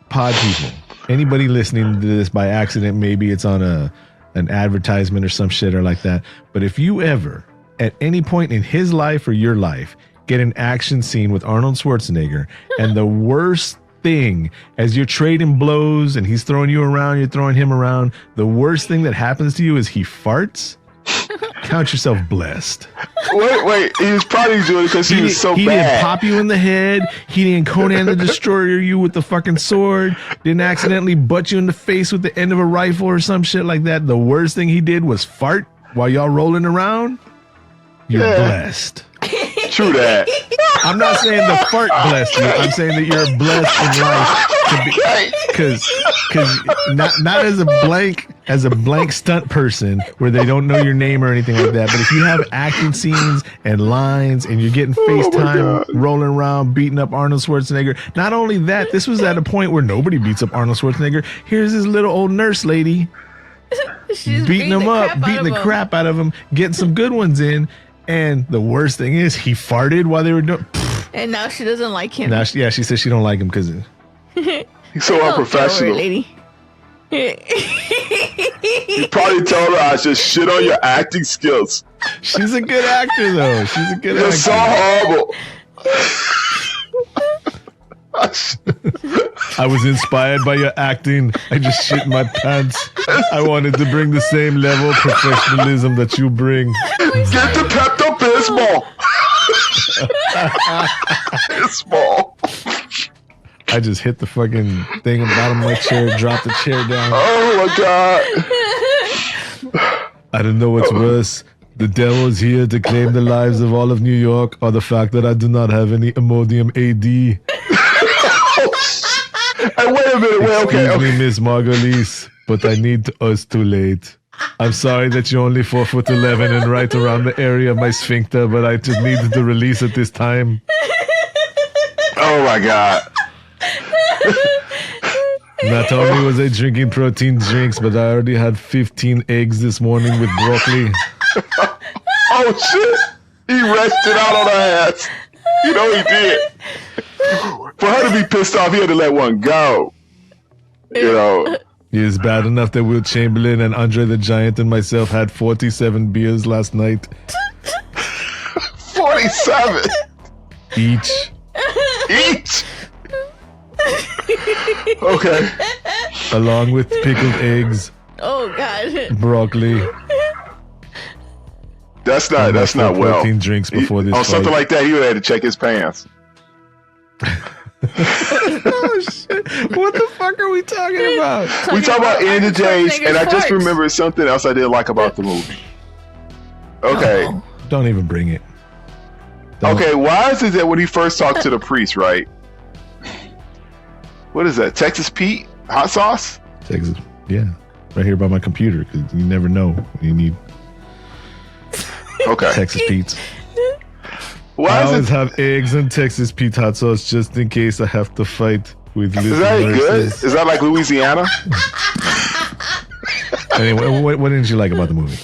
Pod people, anybody listening to this by accident, maybe it's on an advertisement or some shit or like that. But if you ever, at any point in his life or your life, get an action scene with Arnold Schwarzenegger, and the worst thing, as you're trading blows and he's throwing you around, you're throwing him around, the worst thing that happens to you is he farts, count yourself blessed. Wait, he was probably doing it because he was so bad. He didn't pop you in the head. He didn't Conan the Destroyer you with the fucking sword. Didn't accidentally butt you in the face with the end of a rifle or some shit like that. The worst thing he did was fart while y'all rolling around. You're blessed. True that. I'm not saying the fart blessed you. I'm saying that you're blessed in life because not as a blank stunt person where they don't know your name or anything like that. But if you have acting scenes and lines and you're getting FaceTime, rolling around, beating up Arnold Schwarzenegger. Not only that, this was at a point where nobody beats up Arnold Schwarzenegger. Here's this little old nurse lady beating him up, beating the crap out of him, getting some good ones in. And the worst thing is he farted while they were doing. And now she doesn't like him. Now, she says she don't like him because he's so unprofessional. Lady. He probably told her I just shit on your acting skills. She's a good actor, though. She's a good actor. You're so horrible. I was inspired by your acting. I just shit my pants. I wanted to bring the same level of professionalism that you bring. Get the Pepto-Bismol. Bismol. I just hit the fucking thing on the bottom of my chair, dropped the chair down. Oh my god. I don't know what's worse. The devil is here to claim the lives of all of New York, or the fact that I do not have any Imodium AD. Hey, wait a minute. Excuse me, Miss Margolyes, but I need us too late. I'm sorry that you're only 4'11" and right around the area of my sphincter, but I just needed to release at this time. Oh my god. Not only was I drinking protein drinks, but I already had 15 eggs this morning with broccoli. Oh shit! He rested out on her ass. You know he did. For her to be pissed off, he had to let one go. You know, It is bad enough that Will Chamberlain and Andre the Giant and myself had 47 beers last night. 47 Each. Okay. Along with pickled eggs, Oh God. broccoli. That's not well. 14 drinks before this On fight. something like that, he would have to check his pants. Oh, shit. What the fuck are we talking about? We talk about End of Days, Schwarzenegger's and I just farts. remembered something else I didn't like about the movie. Okay. Oh. Don't even bring it. Don't. Okay, why is it that when he first talked to the priest, right? What is that? Texas Pete? Hot sauce? Texas. Yeah. Right here by my computer, because you never know. You need Okay. Texas Pete's. I Why always is it? have eggs and Texas Pete hot sauce just in case I have to fight with little Is that good? nurses. Is that like Louisiana? Anyway, what didn't you like about the movie?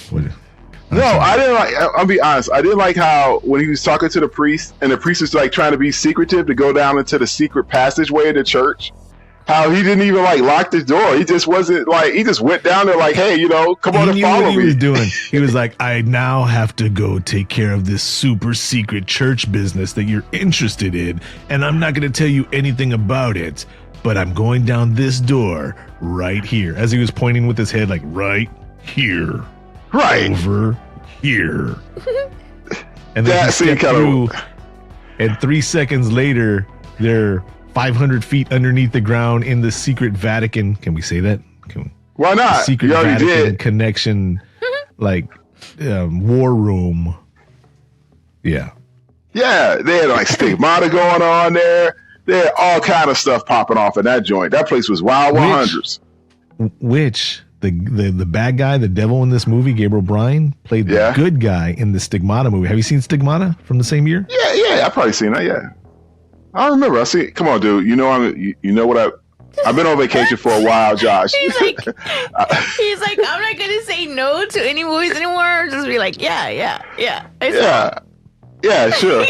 No, I didn't like. I'll be honest. I didn't like how when he was talking to the priest, and the priest was like trying to be secretive to go down into the secret passageway of the church. How he didn't even like lock the door. He just wasn't like. He just went down there like, hey, you know, come on He and knew follow what he me. was doing. He was like, I now have to go take care of this super secret church business that you're interested in, and I'm not going to tell you anything about it, but I'm going down this door right here. As he was pointing with his head, like, right here. Right. Over here. And then That he seemed stepped kinda- through, and 3 seconds later, they're 500 feet underneath the ground in the secret Vatican. Can we say that? Why not? Secret You already Vatican did. connection, like war room. Yeah. Yeah, they had like stigmata going on there. They had all kind of stuff popping off in that joint. That place was wild 100s. Which the bad guy, the devil in this movie, Gabriel Bryan, played the Yeah. good guy in the Stigmata movie. Have you seen Stigmata from the same year? Yeah, I probably seen that. Yeah, I remember. I see. Come on, dude. You know You know what I've been on vacation for a while, Josh. He's like, I'm not gonna say no to any movies anymore. I'll just be like, yeah. I saw Yeah, sure.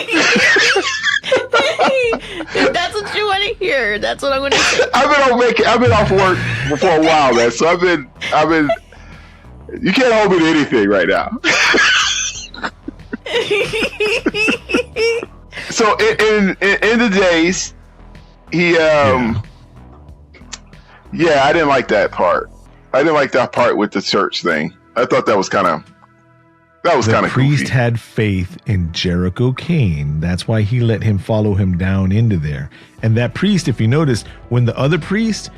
If that's what you want to hear, that's what I'm gonna say. I've been off work for a while, man. So I've been. You can't hold me to anything right now. So in the days, he I didn't like that part. I didn't like that part with the church thing. I thought that was kind of The priest goofy. had faith in Jericho Kane. That's why he let him follow him down into there. And that priest, if you notice, when the other priest,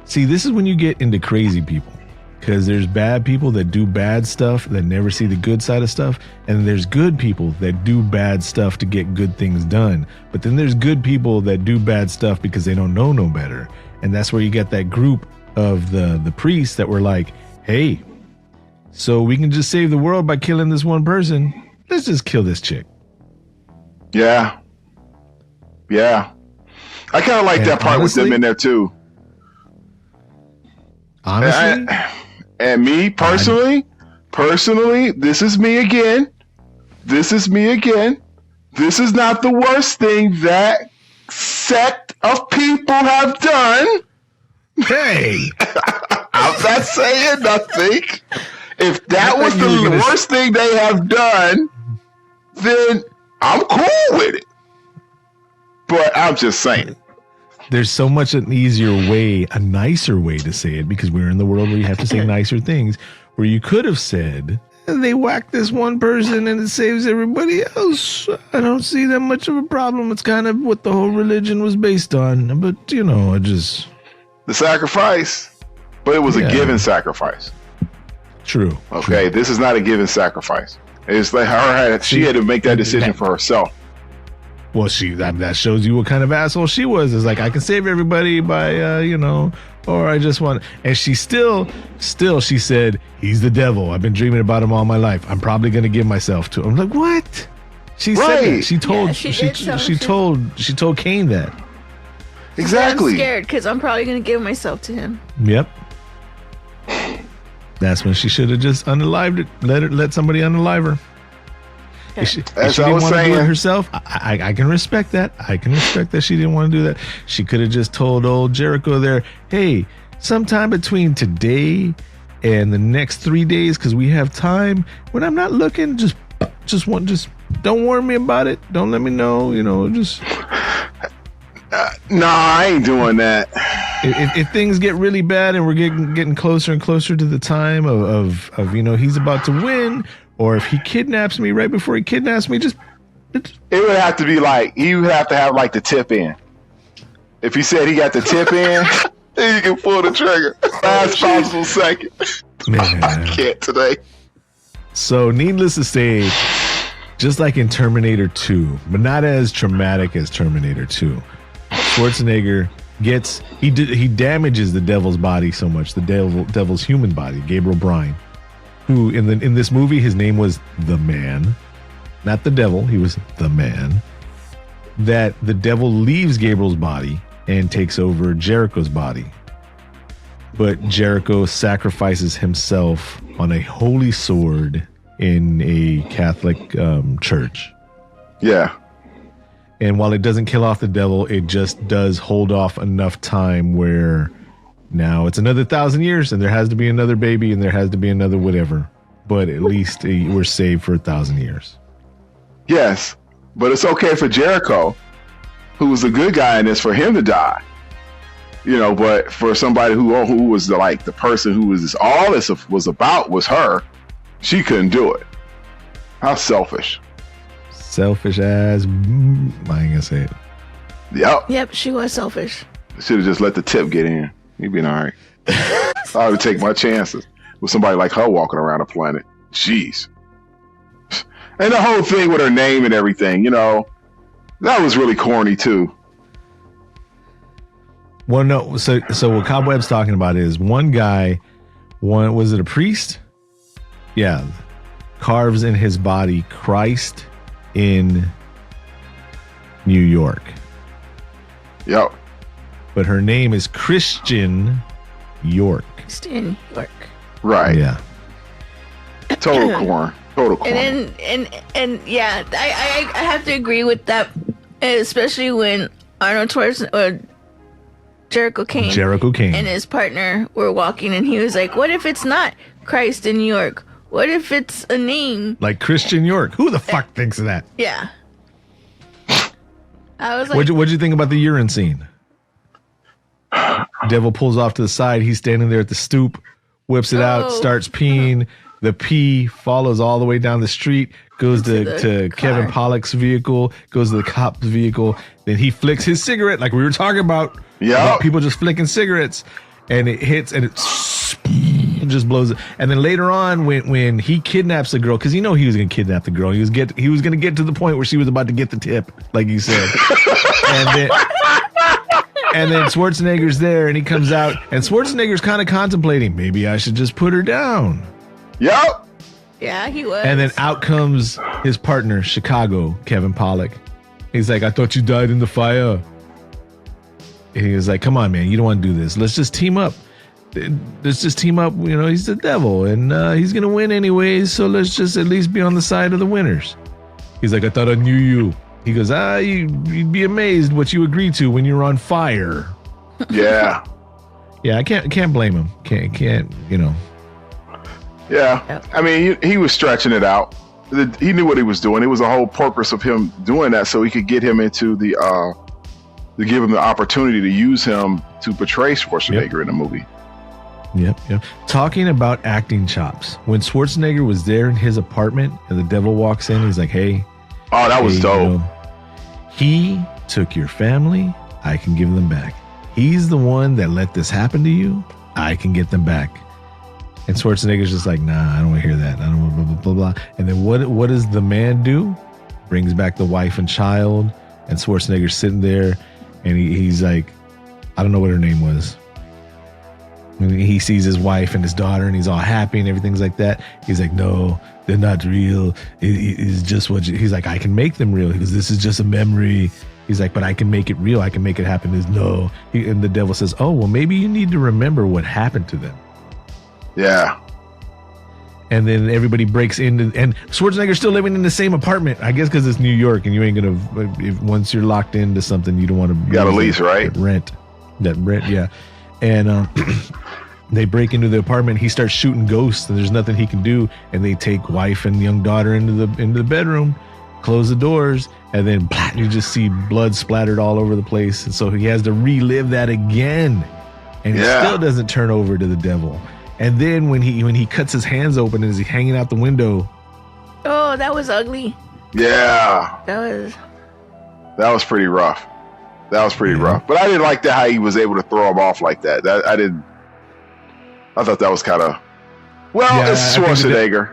see, this is when you get into crazy people. Because there's bad people that do bad stuff that never see the good side of stuff. And there's good people that do bad stuff to get good things done. But then there's good people that do bad stuff because they don't know no better. And that's where you get that group of the priests that were like, hey, so we can just save the world by killing this one person. Let's just kill this chick. Yeah. I kind of like And that part with them honestly- in there too. Honestly, And me personally, this is me again. This is not the worst thing that sect of people have done. hey, I'm not saying nothing. If that was thought you were the gonna worst thing they have done, then I'm cool with it. But I'm just saying. there's so much an easier way, a nicer way to say it, because we're in the world where you have to say nicer things, where you could have said, they whack this one person and it saves everybody else. I don't see that much of a problem. It's kind of what the whole religion was based on. But, I just... The sacrifice. But it was a Yeah. given sacrifice. True. Okay, this is not a given sacrifice. It's like she had to make that decision for herself. Well, that shows you what kind of asshole she was. It's like, I can save everybody by, or I just want, and she still, she said, he's the devil. I've been dreaming about him all my life. I'm probably going to give myself to him. I'm like, what? She said Right. that. She told, Yeah, she did tell she him. told Cain that. Exactly. I'm scared because I'm probably gonna give myself to him. Yep. That's when she should have just unalived it. Let somebody unalive her. If she As I didn't was want to do it saying- herself, I can respect that. I can respect that she didn't want to do that. She could have just told old Jericho there, hey, sometime between today and the next 3 days, because we have time. When I'm not looking, just don't warn me about it. Don't let me know. Just. No, I ain't doing that. If things get really bad and we're getting closer and closer to the time of he's about to win, or if he kidnaps me right before he kidnaps me, it would have to be like he would have to have like the tip in. If he said he got the tip in, then you can pull the trigger. Last possible second. Man. I can't today. So needless to say, just like in Terminator 2, but not as traumatic as Terminator 2, Schwarzenegger he damages the devil's body so much, the devil's human body, Gabriel Bryan, who in this movie his name was the Man, not the devil, he was the Man, that the devil leaves Gabriel's body and takes over Jericho's body. But Jericho sacrifices himself on a holy sword in a Catholic church. Yeah. And while it doesn't kill off the devil, it just does hold off enough time where now it's another 1,000 years and there has to be another baby and there has to be another whatever. But at least we're saved for 1,000 years. Yes, but it's okay for Jericho, who was a good guy in this, for him to die. But for somebody who was the person who was all this was about was her, she couldn't do it. How selfish. Selfish as I ain't gonna say it. Yep, she was selfish. Should have just let the tip get in. You'd been all right. I would take my chances with somebody like her walking around the planet. Jeez. And the whole thing with her name and everything, that was really corny too. Well, no. So what Cobweb's talking about is one was it a priest? Yeah, carves in his body Christ in New York. Yep. But her name is Christian York. Christian York. Right. Yeah. Total corn. And yeah, I have to agree with that, especially when Arnold Schwarzenegger, Jericho Kane and his partner were walking, and he was like, "What if it's not Christ in New York? What if it's a name like Christian York? Who the fuck thinks of that?" Yeah. I was like, what'd you think about the urine scene? Devil pulls off to the side. He's standing there at the stoop, whips it out, starts peeing. The pee follows all the way down the street, goes to Kevin Pollak's vehicle, goes to the cop's vehicle. Then he flicks his cigarette, like we were talking about. Yeah. People just flicking cigarettes, and it hits and it just blows it. And then later on, when he kidnaps the girl, because he was going to kidnap the girl, he was going to get to the point where she was about to get the tip, like you said. And then Schwarzenegger's there, and he comes out, and Schwarzenegger's kind of contemplating, maybe I should just put her down. Yep. Yeah, he was. And then out comes his partner, Chicago, Kevin Pollak. He's like, I thought you died in the fire. And he was like, come on, man, you don't want to do this. Let's just team up. He's the devil, and he's going to win anyways, so let's just at least be on the side of the winners. He's like, I thought I knew you. He goes, you'd be amazed what you agreed to when you're on fire. Yeah. Yeah, I can't blame him. Can't. Yeah, I mean, he was stretching it out. He knew what he was doing. It was the whole purpose of him doing that, so he could get him into to give him the opportunity to use him to portray Schwarzenegger in the movie. Yep. Talking about acting chops. When Schwarzenegger was there in his apartment and the devil walks in, he's like, hey. Oh, that was dope. He took your family. I can give them back. He's the one that let this happen to you. I can get them back. And Schwarzenegger's just like, nah, I don't want to hear that. I don't want blah, blah, blah, blah. And then what does the man do? Brings back the wife and child. And Schwarzenegger's sitting there. And he's like, I don't know what her name was. And he sees his wife and his daughter, and he's all happy and everything's like that. He's like, no, they're not real. It's just he's like, I can make them real. He goes, this is just a memory. He's like, but I can make it real. I can make it happen. He's no. And the devil says, oh, well, maybe you need to remember what happened to them. Yeah. And then everybody breaks into, and Schwarzenegger's still living in the same apartment. I guess because it's New York, and you ain't gonna. Once you're locked into something, you don't want to. You got a lease, right? That rent, yeah. And they break into the apartment. He starts shooting ghosts, and there's nothing he can do. And they take wife and young daughter into the bedroom, close the doors, and then you just see blood splattered all over the place. And so he has to relive that again, and he still doesn't turn over to the devil. And then when he cuts his hands open and he's hanging out the window. Oh, that was ugly. Yeah. That was pretty rough. That was pretty rough. But I didn't like that how he was able to throw him off like that. I thought that was kind of, it's Schwarzenegger.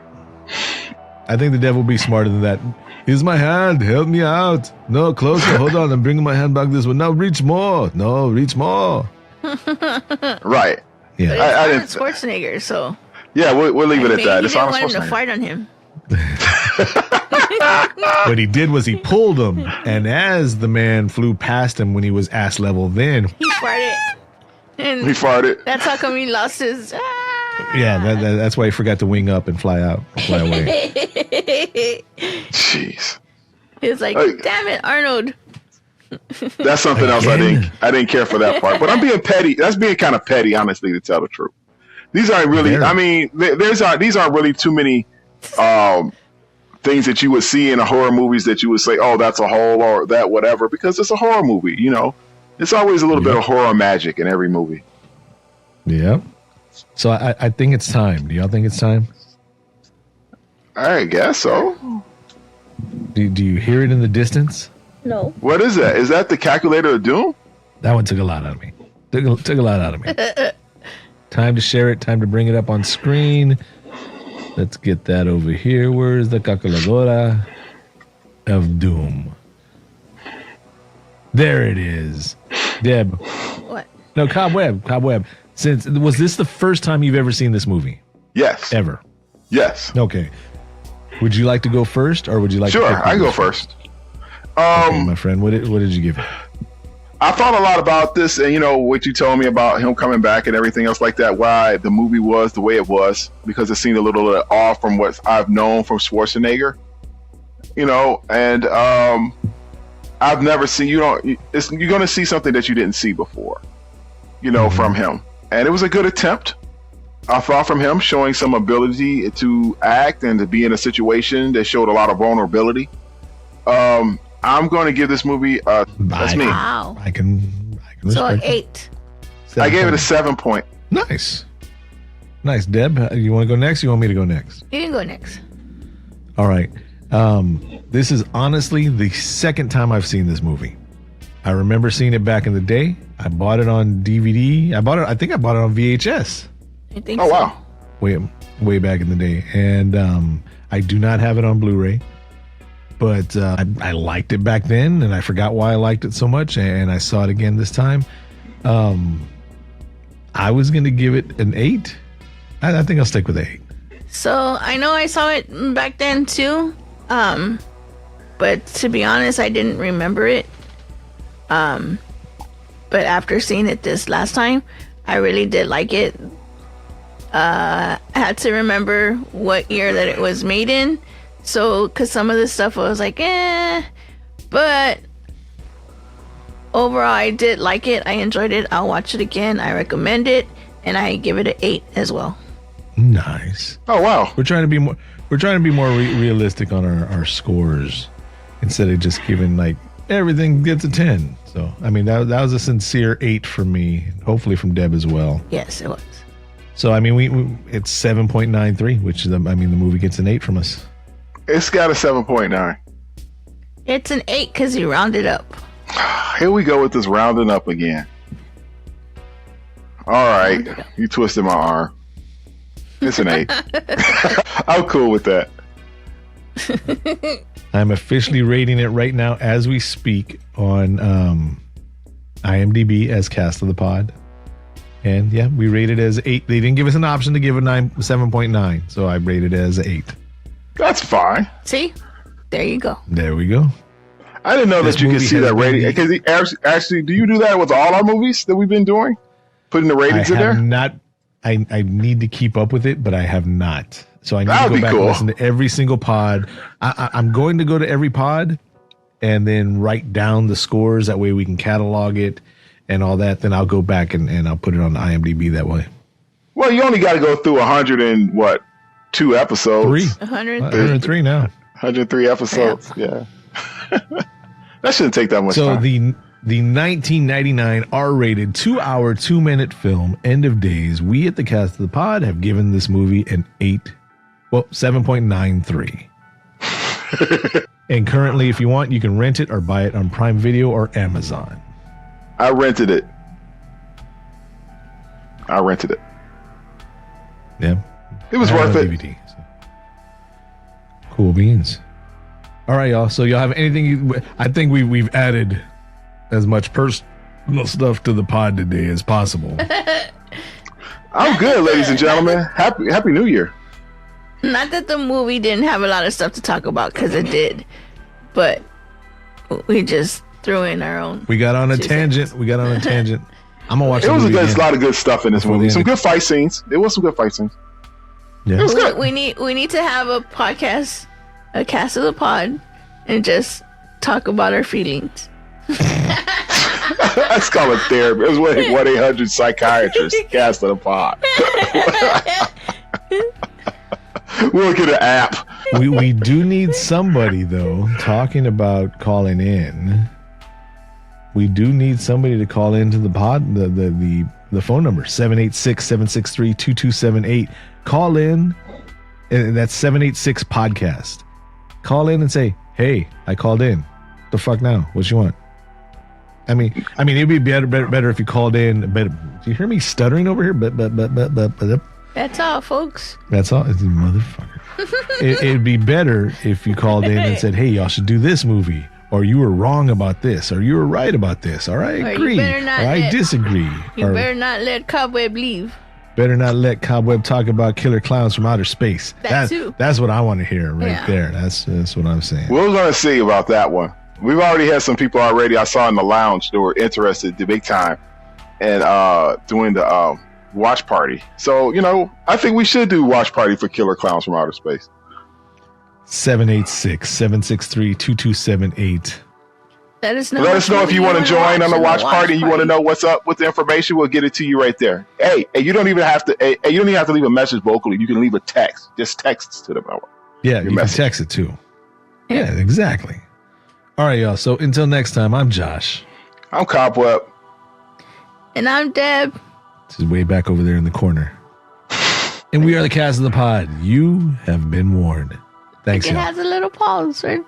I think the devil will be smarter than that. Here's my hand. Help me out. No, closer. Hold on. I'm bringing my hand back this way. Now reach more. No, reach more. Right. Yeah. But it's Arnold Schwarzenegger, so. Yeah, we'll leave it at that. He didn't want him to fight on him. What he did was he pulled him, and as the man flew past him when he was ass level, then he farted. And he farted. That's how come he lost his. Yeah, that's why he forgot to wing up and fly away. Jeez. He was like, "Damn it, Arnold." That's something else I didn't care for that part. But I'm being petty. That's being kind of petty, honestly, to tell the truth. These aren't really. I mean, these aren't really too many things that you would see in a horror movies that you would say, "Oh, that's a hole," or that whatever, because it's a horror movie. You know, it's always a little bit of horror magic in every movie. Yeah. So I think it's time. Do y'all think it's time? I guess so. Do you hear it in the distance? No. What is that? Is that the calculator of doom? That one took a lot out of me. Took a lot out of me. Time to share it. Time to bring it up on screen. Let's get that over here. Where is the calculadora of doom? There it is. Deb. What? No, Cobweb. Was this the first time you've ever seen this movie? Yes. Ever? Yes. Okay. Would you like to go first, or would you like? Sure, to I can go first. Okay, my friend. What did you give it? I thought a lot about this, and what you told me about him coming back and everything else like that. Why the movie was the way it was, because it seemed a little off from what I've known from Schwarzenegger. And I've never seen. You're going to see something that you didn't see before. From him, and it was a good attempt. I thought from him showing some ability to act and to be in a situation that showed a lot of vulnerability. I'm going to give this movie. That's me. Wow. I can. So 8. I gave it a 7 point. Nice. Deb, you want to go next? Or you want me to go next? You can go next. All right. This is honestly the second time I've seen this movie. I remember seeing it back in the day. I bought it on DVD. I think I bought it on VHS. I think so. Wow. Way back in the day. And I do not have it on Blu-ray. But I liked it back then, and I forgot why I liked it so much, and I saw it again this time. I was going to give it an 8. I think I'll stick with 8. So I know I saw it back then too, but to be honest, I didn't remember it. But after seeing it this last time, I really did like it. I had to remember what year that it was made in. So, because some of the stuff I was like, but overall, I did like it. I enjoyed it. I'll watch it again. I recommend it, and I give it an 8 as well. Nice. Oh wow. We're trying to be more. We're trying to be more realistic on our scores instead of just giving like everything gets a 10. So, I mean, that was a sincere 8 for me. Hopefully, from Deb as well. Yes, it was. So, I mean, it's 7.93, which the movie gets an 8 from us. It's got a 7.9. It's an 8 because you rounded up. Here we go with this rounding up again. All right. You twisted my arm. It's an 8. I'm cool with that. I'm officially rating it right now as we speak on IMDb as Cast of the Pod. And yeah, we rated it as 8. They didn't give us an option to give it 7.9. So I rated it as 8. That's fine. See? There you go. There we go. I didn't know that you could see that rating. Because actually, do you do that with all our movies that we've been doing? Putting the ratings in there? I need to keep up with it, but I have not. So I need to go back and listen to every single pod. I'm going to go to every pod and then write down the scores. That way we can catalog it and all that, then I'll go back and I'll put it on the IMDb that way. Well, you only got to go through 102 episodes. 103 now. 103 episodes. Yeah. That shouldn't take that much time. So the 1999 R-rated 2-hour, 2-minute film, End of Days, we at the Cast of the Pod have given this movie an 7.93. And currently, if you want, you can rent it or buy it on Prime Video or Amazon. I rented it. Yeah. It was worth it. DVD, so. Cool beans. All right, y'all. So y'all have anything? I think we've added as much personal stuff to the pod today as possible. I'm good, ladies and gentlemen. Happy New Year. Not that the movie didn't have a lot of stuff to talk about, because it did, but we just threw in our own. We got on a tangent. I'm gonna watch. It was a lot of good stuff in this movie. Some good fight scenes. There was some good fight scenes. Yeah, we need to have a podcast, a Cast of the Pod, and just talk about our feelings. Let's call it therapy. It was 1-800 psychiatrist. Cast of the Pod. We'll get an app. We do need somebody, though, talking about calling in. We do need somebody to call into the pod, the phone number, 786-763-2278. Call in, and that's 786 podcast. Call in and say, hey, I called in. The fuck now? What you want? I mean, it'd be better if you called in. Better. Do you hear me stuttering over here? That's all, folks. That's all, motherfucker. It'd be better if you called in and said, hey, y'all should do this movie, or you were wrong about this, or you were right about this, or I agree, or I disagree. You better not let Cobweb leave. Better not let Cobweb talk about killer clowns from outer space. That too. That's what I want to hear there. That's what I'm saying. We're going to see about that one. We've already had some people already I saw in the lounge that were interested, the big time, and doing the watch party. So, I think we should do watch party for killer clowns from outer space. 786-763-2278. Let us know if you want to join on the watch party. You want to know what's up with the information. We'll get it to you right there. Hey, you don't even have to. Hey, you don't even have to leave a message vocally. You can leave a text. Just text to them. Yeah, you can text it too. Yeah, exactly. All right, y'all. So until next time, I'm Josh. I'm Cobweb. And I'm Deb. This is way back over there in the corner. And we are the Cast of the Pod. You have been warned. Thanks, y'all. It has a little pause, right?